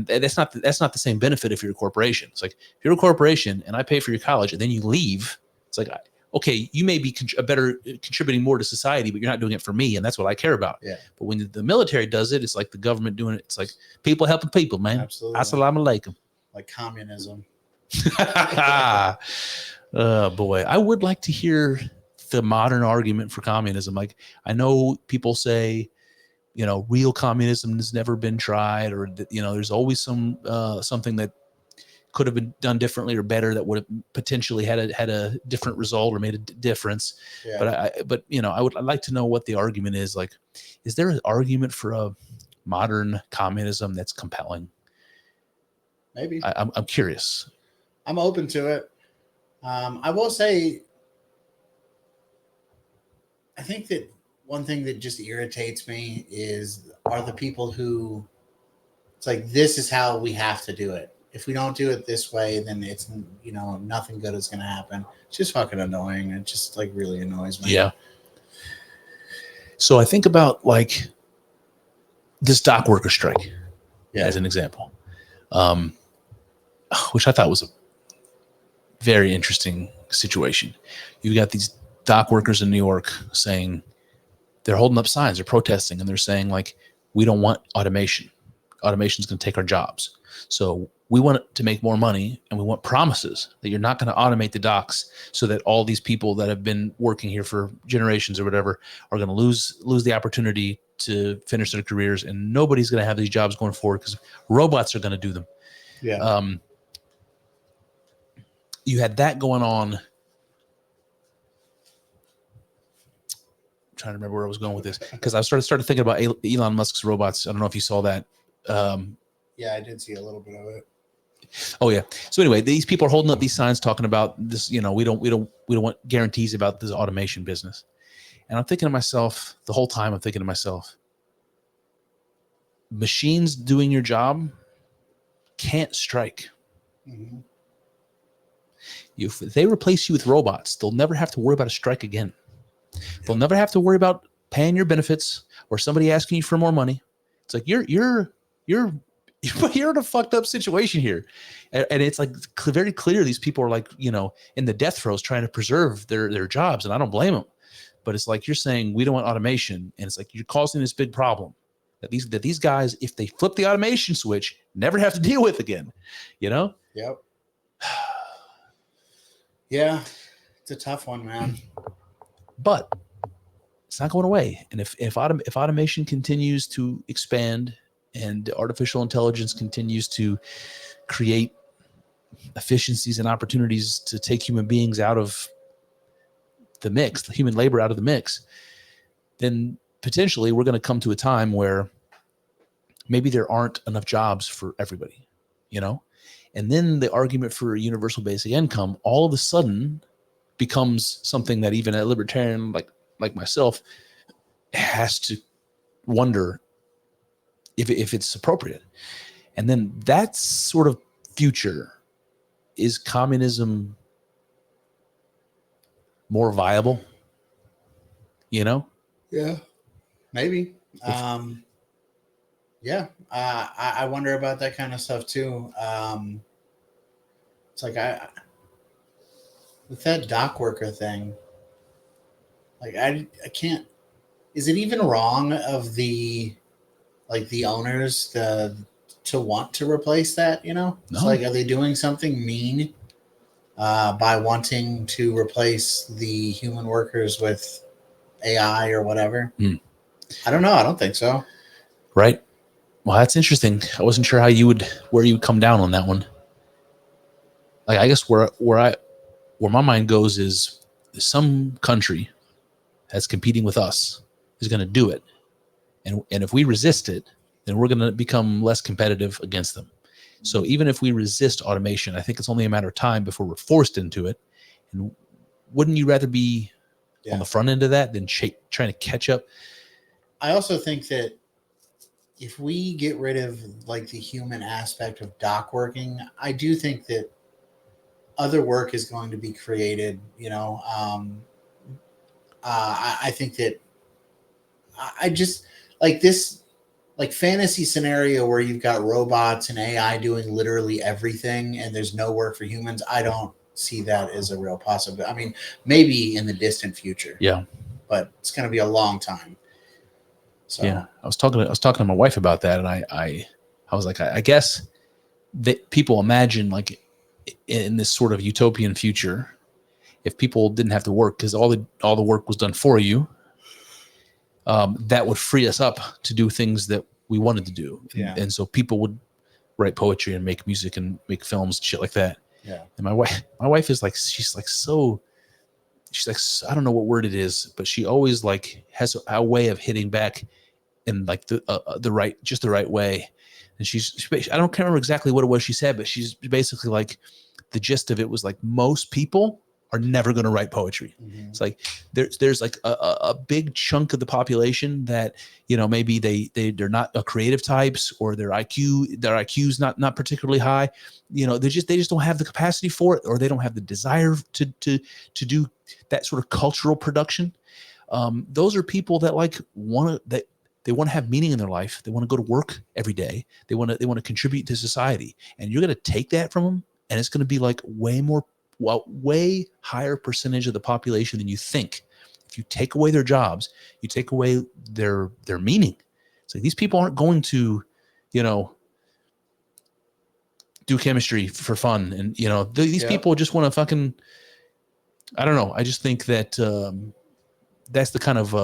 that's not the same benefit if you're a corporation. It's like if you're a corporation and I pay for your college and then you leave, it's like, okay, you may be contributing more to society, but you're not doing it for me, and that's what I care about. But when the military does it, it's like the government doing it. It's like people helping people, man. Absolutely. Assalamu alaikum. Like communism. Oh boy, I would like to hear the modern argument for communism. Like I know people say, you know, real communism has never been tried, or you know, there's always something that could have been done differently or better that would have potentially had a different result or made a difference. But you know, I'd like to know what the argument is. Like, is there an argument for a modern communism that's compelling? Maybe. I'm curious. I'm open to it. I will say, I think that one thing that just irritates me are the people who, it's like, this is how we have to do it. If we don't do it this way, then it's, you know, nothing good is going to happen. It's just fucking annoying. It just like really annoys me. Yeah. So I think about like this dock worker strike as an example, which I thought was a very interesting situation. You got these dock workers in New York saying they're holding up signs, they're protesting, and they're saying like, we don't want automation. Automation is going to take our jobs. So we want to make more money, and we want promises that you're not going to automate the docks so that all these people that have been working here for generations or whatever are going to lose the opportunity to finish their careers, and nobody's going to have these jobs going forward because robots are going to do them. You had that going on. I'm trying to remember where I was going with this because I started thinking about Elon Musk's robots. I don't know if you saw that. Yeah, I did see a little bit of it. Oh yeah. So anyway, these people are holding up these signs talking about this. You know, we don't want guarantees about this automation business. And I'm thinking to myself the whole time. I'm thinking to myself, machines doing your job can't strike. Mm-hmm. If they replace you with robots, they'll never have to worry about a strike again. They'll never have to worry about paying your benefits or somebody asking you for more money. It's like you're in a fucked up situation here. And it's like very clear these people are like, you know, in the death throes trying to preserve their jobs. And I don't blame them. But it's like you're saying we don't want automation. And it's like you're causing this big problem that these guys, if they flip the automation switch, never have to deal with again. You know? Yep. Yeah. It's a tough one, man. But it's not going away. And if automation continues to expand and artificial intelligence continues to create efficiencies and opportunities to take human beings out of the mix, the human labor out of the mix, then potentially we're going to come to a time where maybe there aren't enough jobs for everybody, you know? And then the argument for universal basic income all of a sudden becomes something that even a libertarian like myself has to wonder if it's appropriate. And then that sort of future, is communism more viable? You know? Yeah, maybe. Yeah, I wonder about that kind of stuff too. It's like with that dock worker thing, like I can't. Is it even wrong of the owners to want to replace that? You know, No. It's like, are they doing something mean by wanting to replace the human workers with AI or whatever? I don't know. I don't think so. Right. Well, that's interesting. I wasn't sure where you would come down on that one. Like, I guess where my mind goes is some country that's competing with us is going to do it. And if we resist it, then we're going to become less competitive against them. So even if we resist automation, I think it's only a matter of time before we're forced into it. And wouldn't you rather be on the front end of that than trying to catch up? I also think that if we get rid of like the human aspect of dock working, I do think that other work is going to be created. I think that I just like this like fantasy scenario where you've got robots and AI doing literally everything and there's no work for humans. I don't see that as a real possibility. I mean, maybe in the distant future. Yeah. But it's going to be a long time. So yeah, I was talking to my wife about that, and I was like, I guess that people imagine like in this sort of utopian future, if people didn't have to work because all the work was done for you, that would free us up to do things that we wanted to do. And so people would write poetry and make music and make films and shit like that. Yeah. And my wife is like, she's like, I don't know what word it is, but she always like has a way of hitting back in like the right way. And I can't remember exactly what it was she said, but she's basically like, the gist of it was like, most people are never going to write poetry. Mm-hmm. It's like there's like a big chunk of the population that, maybe they're not creative types, or their IQ's not particularly high. They just don't have the capacity for it, or they don't have the desire to do that sort of cultural production. Those are people that they want to have meaning in their life. They want to go to work every day. They want to contribute to society. And you're going to take that from them, and it's going to be like way higher percentage of the population than you think. If you take away their jobs, you take away their meaning. It's like these people aren't going to, do chemistry for fun. And, these people just want to fucking, I don't know. I just think that that's the kind of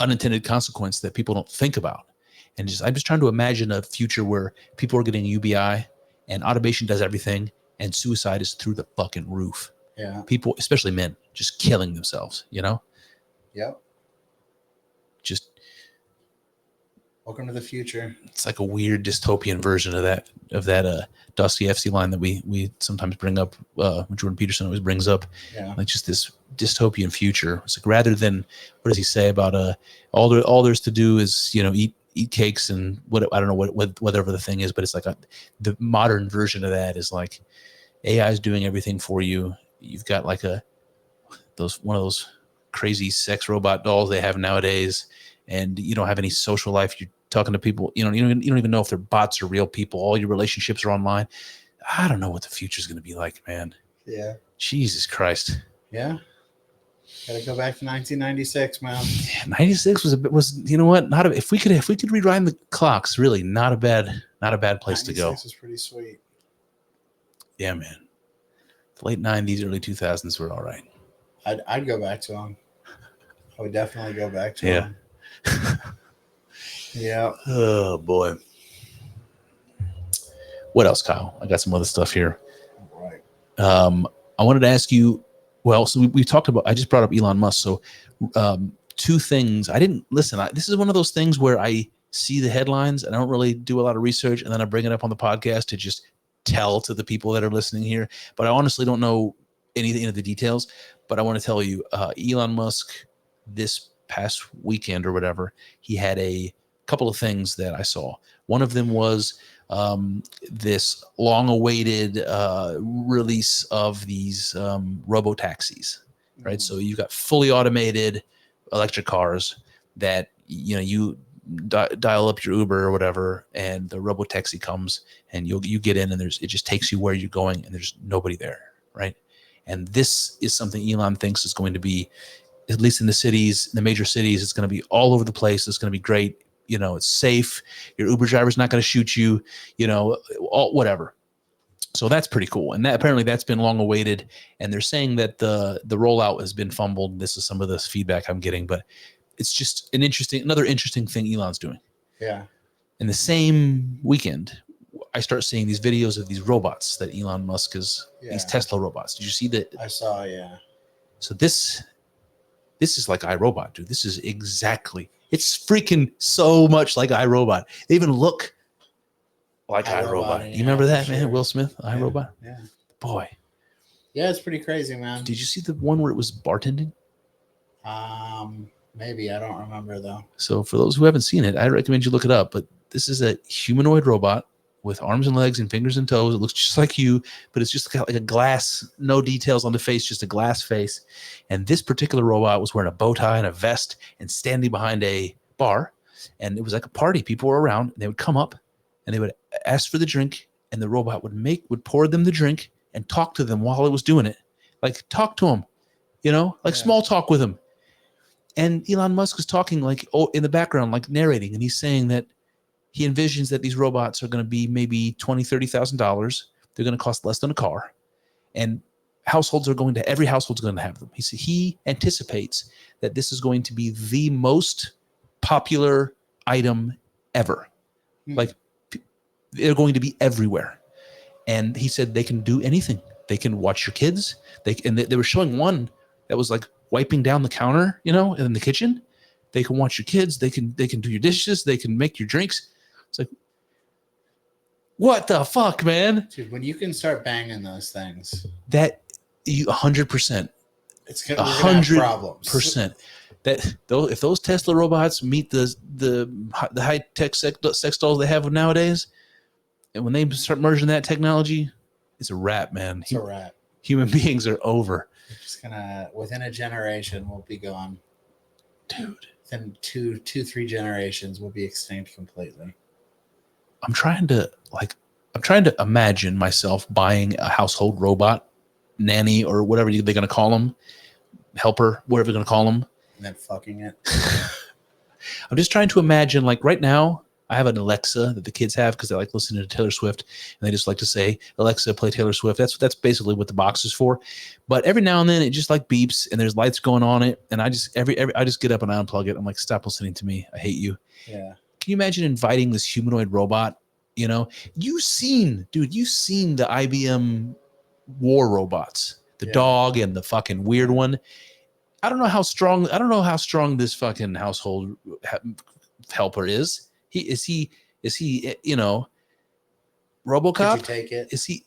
unintended consequence that people don't think about. And I'm just trying to imagine a future where people are getting UBI and automation does everything, and suicide is through the fucking roof. Yeah. People, especially men, just killing themselves, Yep. Just welcome to the future. It's like a weird dystopian version of that Dostoevsky line that we sometimes bring up, Jordan Peterson always brings up. Yeah. Like just this dystopian future. It's like, rather than, what does he say about all there's to do is, eat cakes and I don't know what whatever the thing is, but it's like the modern version of that is like AI is doing everything for you. You've got like one of those crazy sex robot dolls they have nowadays, and you don't have any social life. You're talking to people, you don't even know if they're bots or real people. All your relationships are online. I don't know what the future is going to be like, man. Yeah. Jesus Christ. Yeah. Gotta go back to 1996, man. 96 was you know what? If we could rewind the clocks, really not a bad place to go. 96 is pretty sweet. Yeah, man. The late 90s, early 2000s were all right. I'd go back to them. I would definitely go back to them. Yeah. Oh boy. What else, Kyle? I got some other stuff here. All right. I wanted to ask you. Well, so we talked about. I just brought up Elon Musk. So, two things. I didn't listen. This is one of those things where I see the headlines and I don't really do a lot of research, and then I bring it up on the podcast to just tell to the people that are listening here. But I honestly don't know anything of the details. But I want to tell you, Elon Musk, this past weekend or whatever, he had a couple of things that I saw. One of them was this long-awaited release of these robo-taxis, right? So you've got fully automated electric cars that, you dial up your Uber or whatever, and the robo-taxi comes, and you get in, and it just takes you where you're going, and there's nobody there, right? And this is something Elon thinks is going to be, at least in the major cities, it's going to be all over the place. It's going to be great. It's safe. Your Uber driver's not going to shoot you, whatever. So that's pretty cool. And apparently that's been long awaited. And they're saying that the rollout has been fumbled. This is some of the feedback I'm getting, but it's just another interesting thing Elon's doing. Yeah. In the same weekend, I start seeing these videos of these robots that Elon Musk is, these Tesla robots. Did you see that? I saw, yeah. So this is like iRobot, dude. This is exactly, it's freaking so much like iRobot. They even look like iRobot. You remember that, man? Will Smith, iRobot? Yeah. Boy. Yeah, it's pretty crazy, man. Did you see the one where it was bartending? Maybe. I don't remember, though. So for those who haven't seen it, I recommend you look it up. But this is a humanoid robot with arms and legs and fingers and toes. It looks just like you, but it's just like a glass, no details on the face, just a glass face. And this particular robot was wearing a bow tie and a vest and standing behind a bar. And it was like a party. People were around. And they would come up and they would ask for the drink. And the robot would pour them the drink and talk to them while it was doing it. Like talk to them, small talk with them. And Elon Musk is talking like in the background, like narrating. And he's saying that he envisions that these robots are going to be maybe $20,000, $30,000. They're going to cost less than a car. And every household's going to have them. He anticipates that this is going to be the most popular item ever. Like they're going to be everywhere. And he said they can do anything. They can watch your kids. They were showing one that was like wiping down the counter, in the kitchen. They can watch your kids. They can do your dishes. They can make your drinks. It's like, what the fuck, man? Dude, when you can start banging those things, that you 100%. It's gonna have problems. 100%. That if those Tesla robots meet the high tech sex dolls they have nowadays, and when they start merging that technology, it's a wrap, man. It's a wrap. Human beings are over. We're just within a generation, we'll be gone. Dude. Within two, 3 generations, we'll be extinct completely. I'm trying to imagine myself buying a household robot, nanny, or whatever they're going to call them, helper, whatever they're going to call them. And then fucking it. I'm just trying to imagine, like right now, I have an Alexa that the kids have because they like listening to Taylor Swift, and they just like to say, Alexa, play Taylor Swift. That's basically what the box is for. But every now and then it just like beeps and there's lights going on it, and I just get up and I unplug it. I'm like, stop listening to me. I hate you. Yeah. Can you imagine inviting this humanoid robot? You've seen the IBM war robots, the dog and the fucking weird one. I don't know how strong this fucking household helper is. Is he RoboCop? Could you take it? Is he?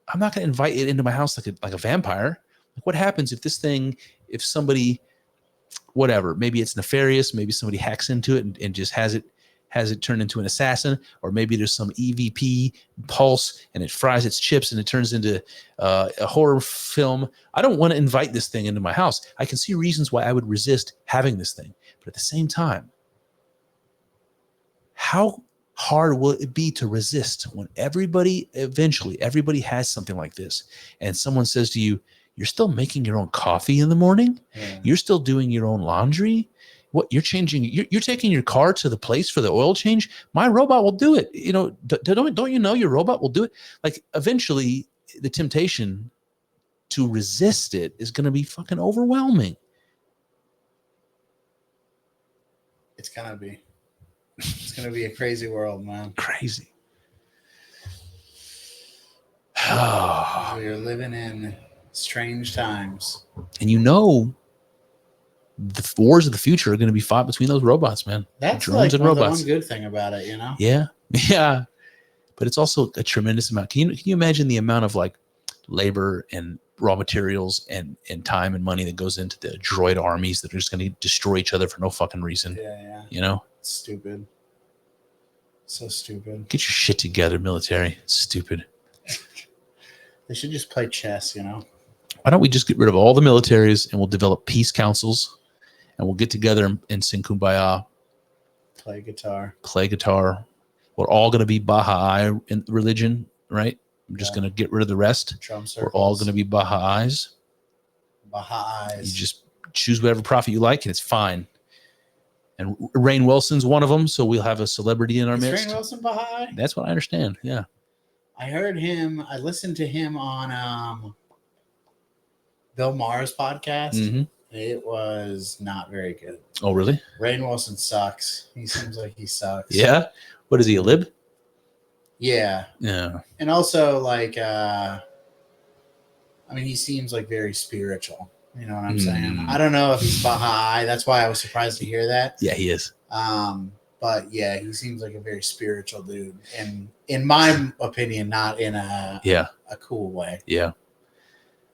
I'm not going to invite it into my house like a vampire. Like, what happens if somebody, whatever, maybe it's nefarious, maybe somebody hacks into it and just has it turn into an assassin, or maybe there's some EVP pulse and it fries its chips and it turns into a horror film. I don't want to invite this thing into my house. I can see reasons why I would resist having this thing, but at the same time, how hard will it be to resist when eventually everybody has something like this, and someone says to you, you're still making your own coffee in the morning? Yeah. You're still doing your own laundry? What, you're taking your car to the place for the oil change? My robot will do it. Don't you know your robot will do it? Like, eventually the temptation to resist it is going to be fucking overwhelming. It's going to be. It's going to be a crazy world, man. Crazy. We're living in strange times. And the wars of the future are going to be fought between those robots, man. That's drones and robots. The one good thing about it, Yeah. But it's also a tremendous amount. Can you imagine the amount of like labor and raw materials and time and money that goes into the droid armies that are just going to destroy each other for no fucking reason? Yeah. It's stupid. So stupid. Get your shit together, military. It's stupid. They should just play chess, Why don't we just get rid of all the militaries and we'll develop peace councils and we'll get together and sing Kumbaya. Play guitar. We're all going to be Baha'i in religion, right? I'm just going to get rid of the rest. Drum circles. We're all going to be Baha'is. You just choose whatever prophet you like and it's fine. And Rainn Wilson's one of them, so we'll have a celebrity in our midst. Is Rainn Wilson Baha'i? That's what I understand, yeah. I heard him. I listened to him on Bill Maher's podcast, It was not very good. Oh, really? Rainn Wilson sucks. He seems like he sucks. Yeah. What is he, a lib? Yeah. Yeah. And also, like, I mean, he seems like very spiritual. You know what I'm saying? I don't know if he's Baha'i. That's why I was surprised to hear that. Yeah, he is. But yeah, he seems like a very spiritual dude, and in my opinion, not in a cool way. Yeah.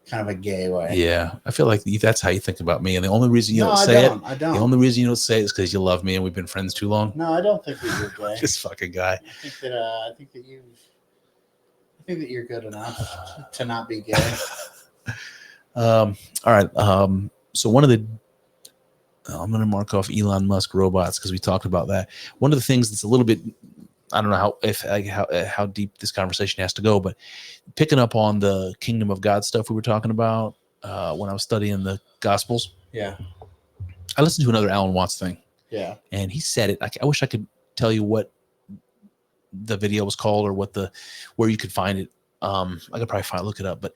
Kind of a gay way. Yeah. I feel like that's how you think about me. And the only reason you don't say it, the only reason you don't say it is because you love me and we've been friends too long. No, I don't think that you're gay. This fucking guy. I think that you're good enough to not be gay. All right. So one of the, I'm going to mark off Elon Musk robots because we talked about that. One of the things that's a little bit, I don't know how deep this conversation has to go, but picking up on the kingdom of God stuff we were talking about when I was studying the Gospels. Yeah. I listened to another Alan Watts thing. Yeah. And he said it. I wish I could tell you what the video was called or where you could find it. I could probably look it up, but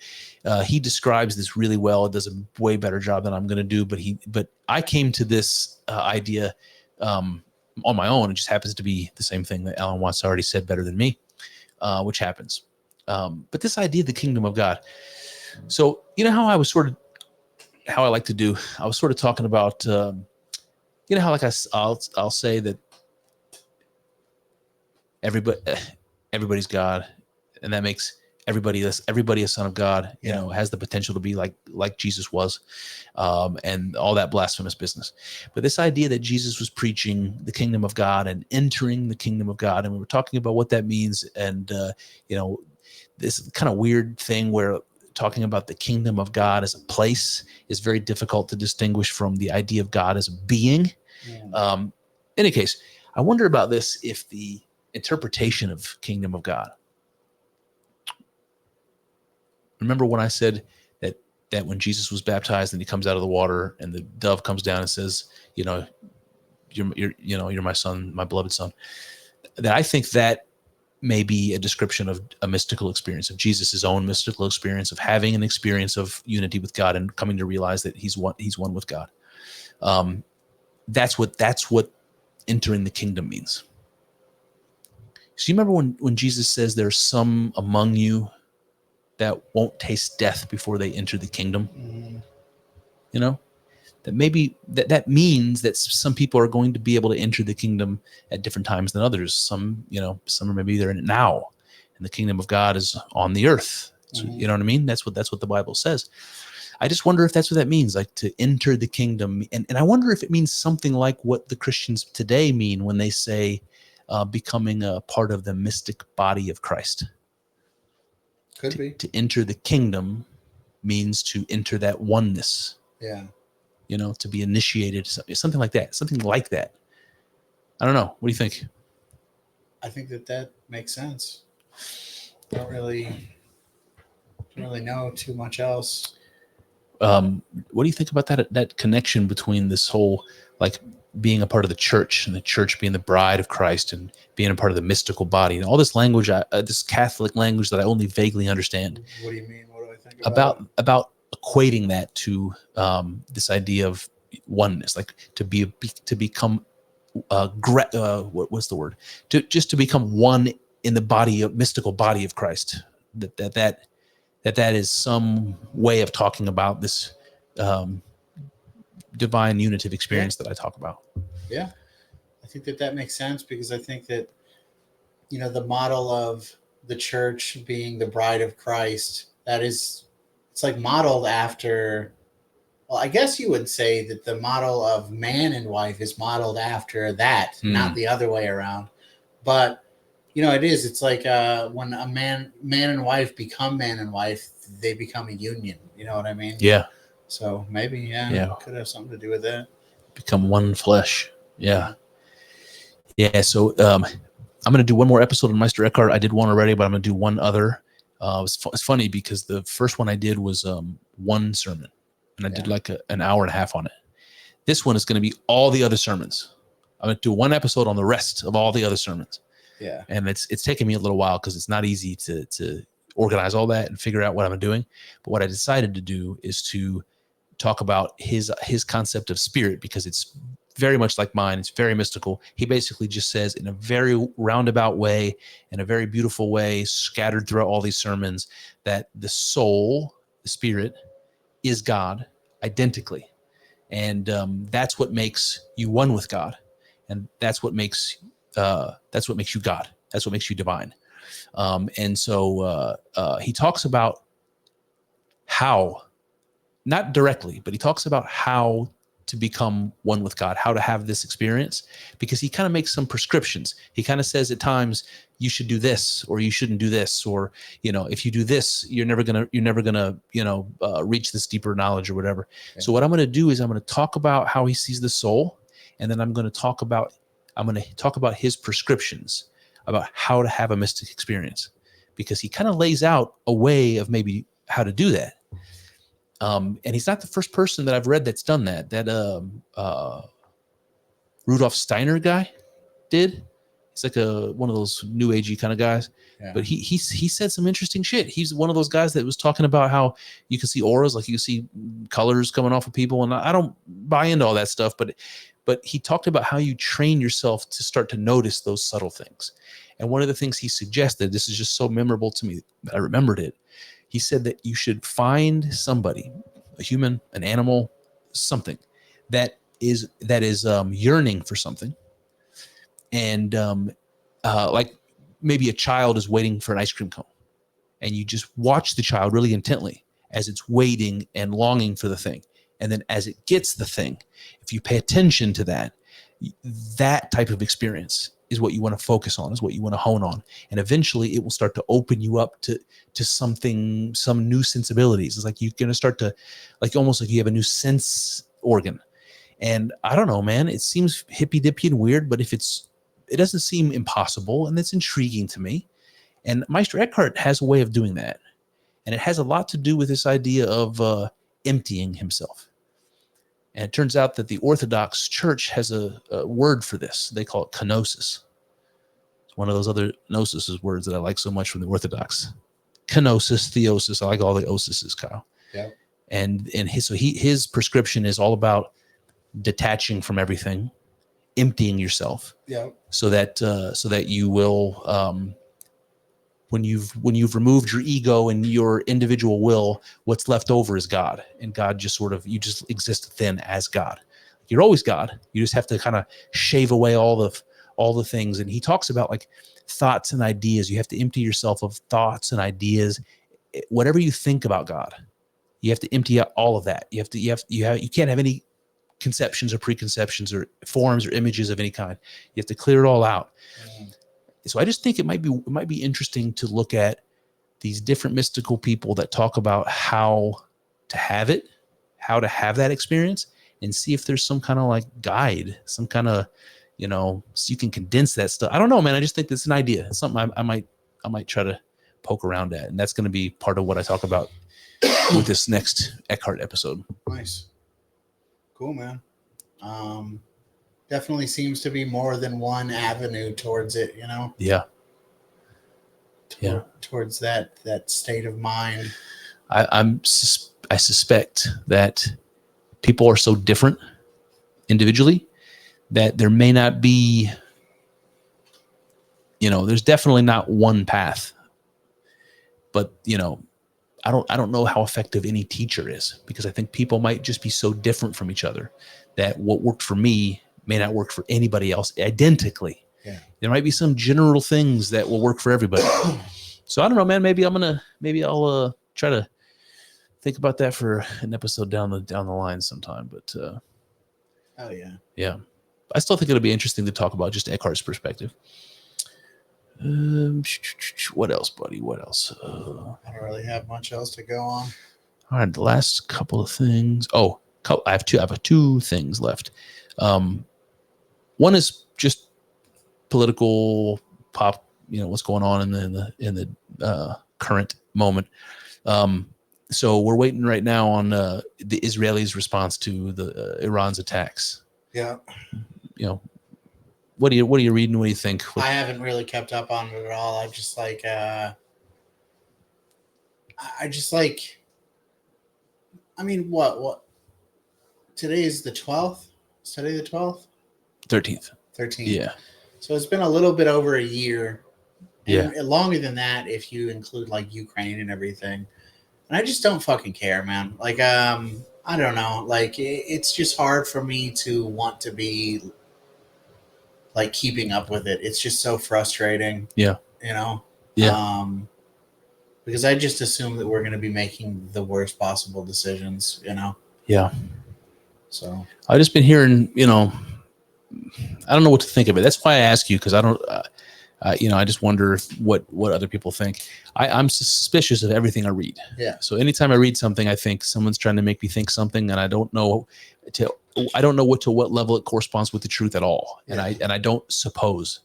he describes this really well. It does a way better job than I'm going to do. But I came to this idea on my own. It just happens to be the same thing that Alan Watts already said better than me, which happens. But this idea of the kingdom of God. So you know how I was how I like to do. I was sort of talking about, you know how like I'll say that everybody's God, and that makes everybody a son of God, you know, has the potential to be like Jesus was, and all that blasphemous business. But this idea that Jesus was preaching the kingdom of God and entering the kingdom of God, and we were talking about what that means, and you know, this kind of weird thing where talking about the kingdom of God as a place is very difficult to distinguish from the idea of God as a being. Yeah. In any case, I wonder about this, if the interpretation of kingdom of God. Remember when I said that when Jesus was baptized and he comes out of the water and the dove comes down and says, you know, you're my son, my beloved son, that I think that may be a description of a mystical experience, of Jesus' own mystical experience of having an experience of unity with God and coming to realize that he's one with God. That's what entering the kingdom means. So you remember when Jesus says there's some among you that won't taste death before they enter the kingdom? Mm-hmm. You know, that maybe that means that some people are going to be able to enter the kingdom at different times than others. Some are maybe they're in it now, and the kingdom of God is on the earth. So, mm-hmm. You know what I mean? That's what the Bible says. I just wonder if that's what that means, like to enter the kingdom. And I wonder if it means something like what the Christians today mean when they say becoming a part of the mystic body of Christ. Could be. To enter the kingdom means to enter that oneness. Yeah. You know, to be initiated, something like that. Something like that. I don't know. What do you think? I think that makes sense. Don't really know too much else. What do you think about that connection between this whole, like, being a part of the church and the church being the bride of Christ and being a part of the mystical body and all this language, this Catholic language that I only vaguely understand? What do you mean? What do I think about equating that to this idea of oneness, like to become what's the word? To become one in the body of mystical body of Christ. That is some way of talking about this divine unitive experience that I talk about. Yeah, I think that makes sense, because I think that, you know, the model of the church being the bride of Christ, it's like modeled after, well, I guess you would say that the model of man and wife is modeled after that, not the other way around. But, you know, it's like when a man and wife become man and wife, they become a union. You know what I mean? Yeah. So maybe, it could have something to do with that. Become one flesh. Yeah. Yeah. So I'm going to do one more episode on Meister Eckhart. I did one already, but I'm going to do one other. It's funny because the first one I did was one sermon, and I did like an hour and a half on it. This one is going to be all the other sermons. I'm going to do one episode on the rest of all the other sermons. Yeah. And it's taken me a little while because it's not easy to organize all that and figure out what I'm doing. But what I decided to do is to talk about his concept of spirit, because it's very much like mine. It's very mystical. He basically just says in a very roundabout way, in a very beautiful way, scattered throughout all these sermons, that the soul, the spirit, is God identically. And that's what makes you one with God. And that's what makes you God. That's what makes you divine. And so he talks about how, not directly, but he talks about how to become one with God, how to have this experience, because he kind of makes some prescriptions. He kind of says at times, you should do this, or you shouldn't do this, or, if you do this, you're never gonna, reach this deeper knowledge or whatever. Okay. So what I'm going to do is I'm going to talk about how he sees the soul. And then I'm going to talk about his prescriptions about how to have a mystic experience, because he kind of lays out a way of maybe how to do that. And he's not the first person that I've read that's done that. That Rudolf Steiner guy did. He's like one of those new agey kind of guys. Yeah. But he said some interesting shit. He's one of those guys that was talking about how you can see auras, like you can see colors coming off of people. And I don't buy into all that stuff, but he talked about how you train yourself to start to notice those subtle things. And one of the things he suggested, this is just so memorable to me that I remembered it. He said that you should find somebody, a human, an animal, something that is yearning for something. And like maybe a child is waiting for an ice cream cone, and you just watch the child really intently as it's waiting and longing for the thing. And then as it gets the thing, if you pay attention to that type of experience is what you want to focus on, is what you want to hone on. And eventually it will start to open you up to something, some new sensibilities. It's like you're going to start to, like almost like you have a new sense organ. And I don't know, man, it seems hippy dippy and weird, but it doesn't seem impossible, and it's intriguing to me. And Meister Eckhart has a way of doing that. And it has a lot to do with this idea of emptying himself. And it turns out that the Orthodox Church has a word for this. They call it kenosis. It's one of those other gnosis words that I like so much from the Orthodox. Kenosis, theosis. I like all the osises, Kyle. Yeah. And his prescription is all about detaching from everything, emptying yourself. Yeah. So that you will, when you've removed your ego and your individual will, what's left over is God. And God just you just exist then as God. You're always God. You just have to kind of shave away all the things. And he talks about like thoughts and ideas. You have to empty yourself of thoughts and ideas. Whatever you think about God, you have to empty out all of that. You can't have any conceptions or preconceptions or forms or images of any kind. You have to clear it all out. So I just think it might be interesting to look at these different mystical people that talk about how to have that experience, and see if there's some kind of like guide, some kind of, so you can condense that stuff. I don't know, man. I just think that's an idea. It's something I might try to poke around at. And that's going to be part of what I talk about with this next Eckhart episode. Nice. Cool, man. Definitely seems to be more than one avenue towards it, Yeah. Towards that state of mind. I suspect that people are so different individually that there may not be, there's definitely not one path. But, I don't know how effective any teacher is, because I think people might just be so different from each other that what worked for me may not work for anybody else identically. Yeah. There might be some general things that will work for everybody. So I don't know, man. Maybe I'll try to think about that for an episode down the line sometime. But oh yeah, yeah. I still think it'll be interesting to talk about just Eckhart's perspective. What else, buddy? What else? I don't really have much else to go on. All right, the last couple of things. Oh, I have two things left. One is just political pop. What's going on in the current moment. So we're waiting right now on the Israelis' response to the Iran's attacks. Yeah. What are you reading? What do you think? I haven't really kept up on it at all. I just like I mean, what today is the 12th. Is today the 12th? 13th. 13th. Yeah. So it's been a little bit over a year. And Yeah. longer than that if you include like Ukraine and everything. And I just don't fucking care, man. Like, I don't know. Like, it's just hard for me to want to be like keeping up with it. It's just so frustrating. Yeah. You know? Yeah. Because I just assume that we're going to be making the worst possible decisions, you know? Yeah. So I've just been hearing, I don't know what to think of it. That's why I ask you, because I don't, I just wonder what other people think. I'm suspicious of everything I read. Yeah. So anytime I read something, I think someone's trying to make me think something, and I don't know to what level it corresponds with the truth at all. Yeah. And I don't suppose,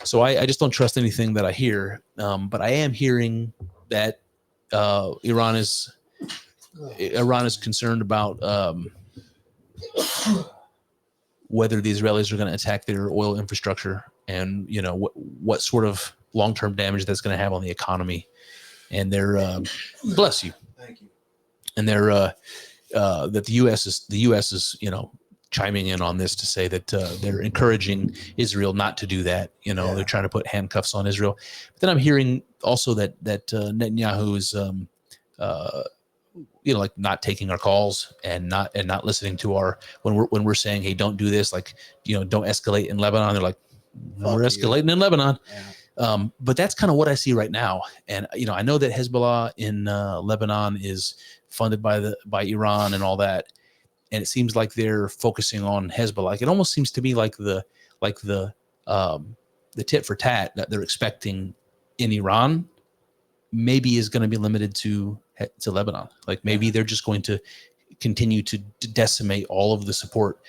So I just don't trust anything that I hear. But I am hearing that Iran is concerned about whether the Israelis are going to attack their oil infrastructure, and what sort of long-term damage that's going to have on the economy. And they're bless you. Thank you. And they're that the U.S. is chiming in on this to say that they're encouraging Israel not to do that. They're trying to put handcuffs on Israel. But then I'm hearing also that Netanyahu is like not taking our calls and not listening to our when we're saying, hey, don't do this, like don't escalate in Lebanon. They're like, we're escalating in Lebanon. Yeah. But that's kind of what I see right now. And I know that Hezbollah in Lebanon is funded by Iran and all that, and it seems like they're focusing on Hezbollah. Like, it almost seems to me like the tit for tat that they're expecting in Iran maybe is going to be limited to Lebanon. Like, maybe they're just going to continue to decimate all of the support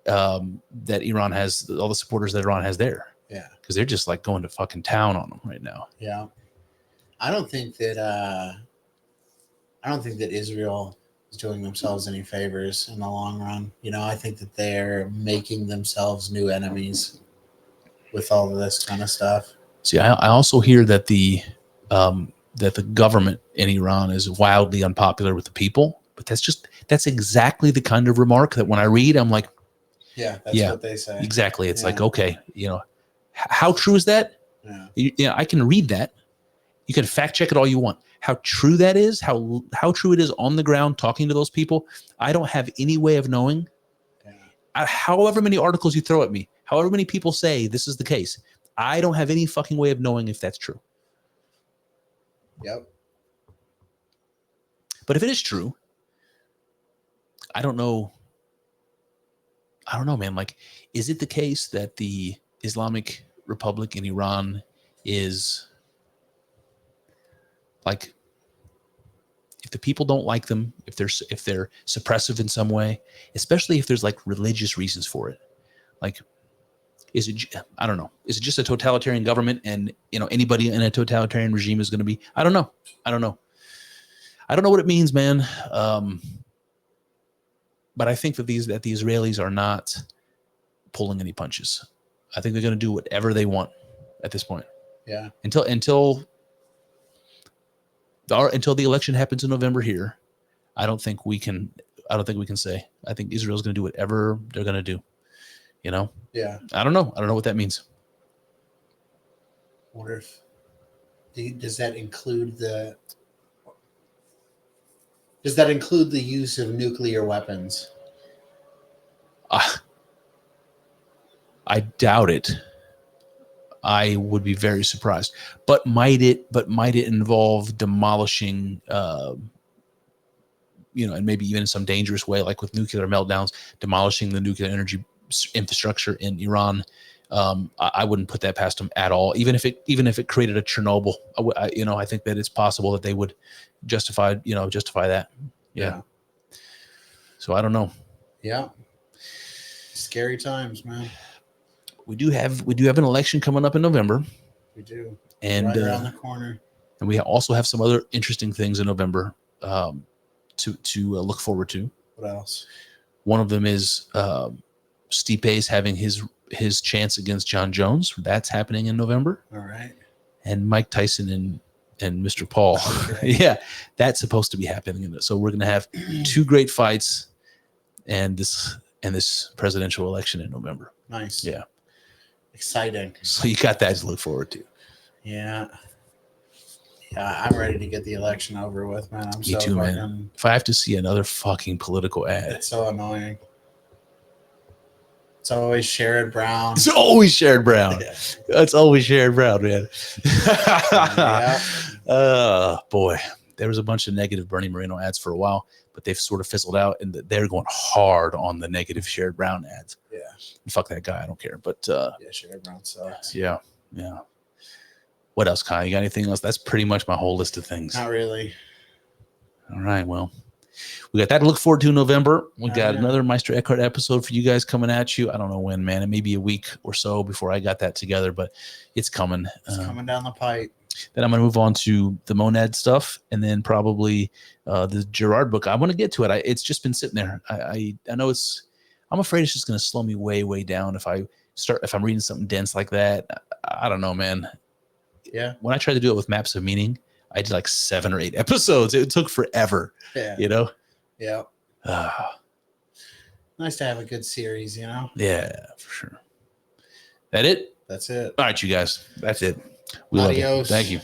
that Iran has, all the supporters that Iran has there. Yeah. Because they're just like going to fucking town on them right now. Yeah. I don't think that Israel is doing themselves any favors in the long run. I think that they're making themselves new enemies with all of this kind of stuff. See, I also hear that the government in Iran is wildly unpopular with the people, but that's exactly the kind of remark that when I read, I'm like, yeah, that's what they say. Exactly. It's like, okay, how true is that? Yeah. I can read that. You can fact check it all you want. How true that is, how true it is on the ground talking to those people, I don't have any way of knowing. However many articles you throw at me, however many people say this is the case, I don't have any fucking way of knowing if that's true. Yep. But if it is true, I don't know, man. Like, is it the case that the Islamic Republic in Iran is like, if the people don't like them, if they're suppressive in some way, especially if there's like religious reasons for it, like, I don't know. Is it just a totalitarian government, and anybody in a totalitarian regime is going to be? I don't know. I don't know what it means, man. But I think that the Israelis are not pulling any punches. I think they're going to do whatever they want at this point. Yeah. Until the election happens in November here, I don't think we can say. I think Israel's going to do whatever they're going to do. Yeah. I don't know what that means. Wonder if does that include the use of nuclear weapons? I doubt it. I would be very surprised. But might it involve demolishing, and maybe even in some dangerous way, like with nuclear meltdowns, demolishing the nuclear energy infrastructure in Iran? I wouldn't put that past them at all. Even if it created a Chernobyl, I think that it's possible that they would justify that. Yeah. So I don't know. Yeah. Scary times, man. We do have an election coming up in November. We do. And right around the corner. And we also have some other interesting things in November to look forward to. What else? One of them is Stipe's having his chance against John Jones. That's happening in November. All right. And Mike Tyson and Mr. Paul. Okay. Yeah, that's supposed to be happening. So we're going to have two great fights. and this presidential election in November. Nice. Yeah. Exciting. So you got that to look forward to. Yeah. Yeah, I'm ready to get the election over with, man. I'm Me so too, fucking, man. If I have to see another fucking political ad, it's so annoying. It's always Sherrod Brown. it's always Sherrod Brown. Yeah. It's always Sherrod Brown, man. Yeah. Boy, there was a bunch of negative Bernie Moreno ads for a while, but they've sort of fizzled out, and they're going hard on the negative Sherrod Brown ads. Yeah. And fuck that guy, I don't care. But Yeah, Sherrod Brown sucks. yeah. What else, Kyle? You got anything else? That's pretty much my whole list of things. Not really. All right, well, we got that to look forward to in November. We got Yeah. another Meister Eckhart episode for you guys coming at you. I don't know when, man. It may be a week or so before I got that together, but it's coming. It's coming down the pipe. Then I'm going to move on to the Monad stuff, and then probably the Gerard book. I want to get to it. It's just been sitting there. I know I'm afraid it's just going to slow me way down if I'm reading something dense like that. I don't know, man. Yeah. When I tried to do it with Maps of Meaning, I did like 7 or 8 episodes. It took forever. Yeah. You know? Yeah. Nice to have a good series, you know? Yeah, for sure. That it? That's it. All right, you guys. That's it. We love you. Adios. Thank you.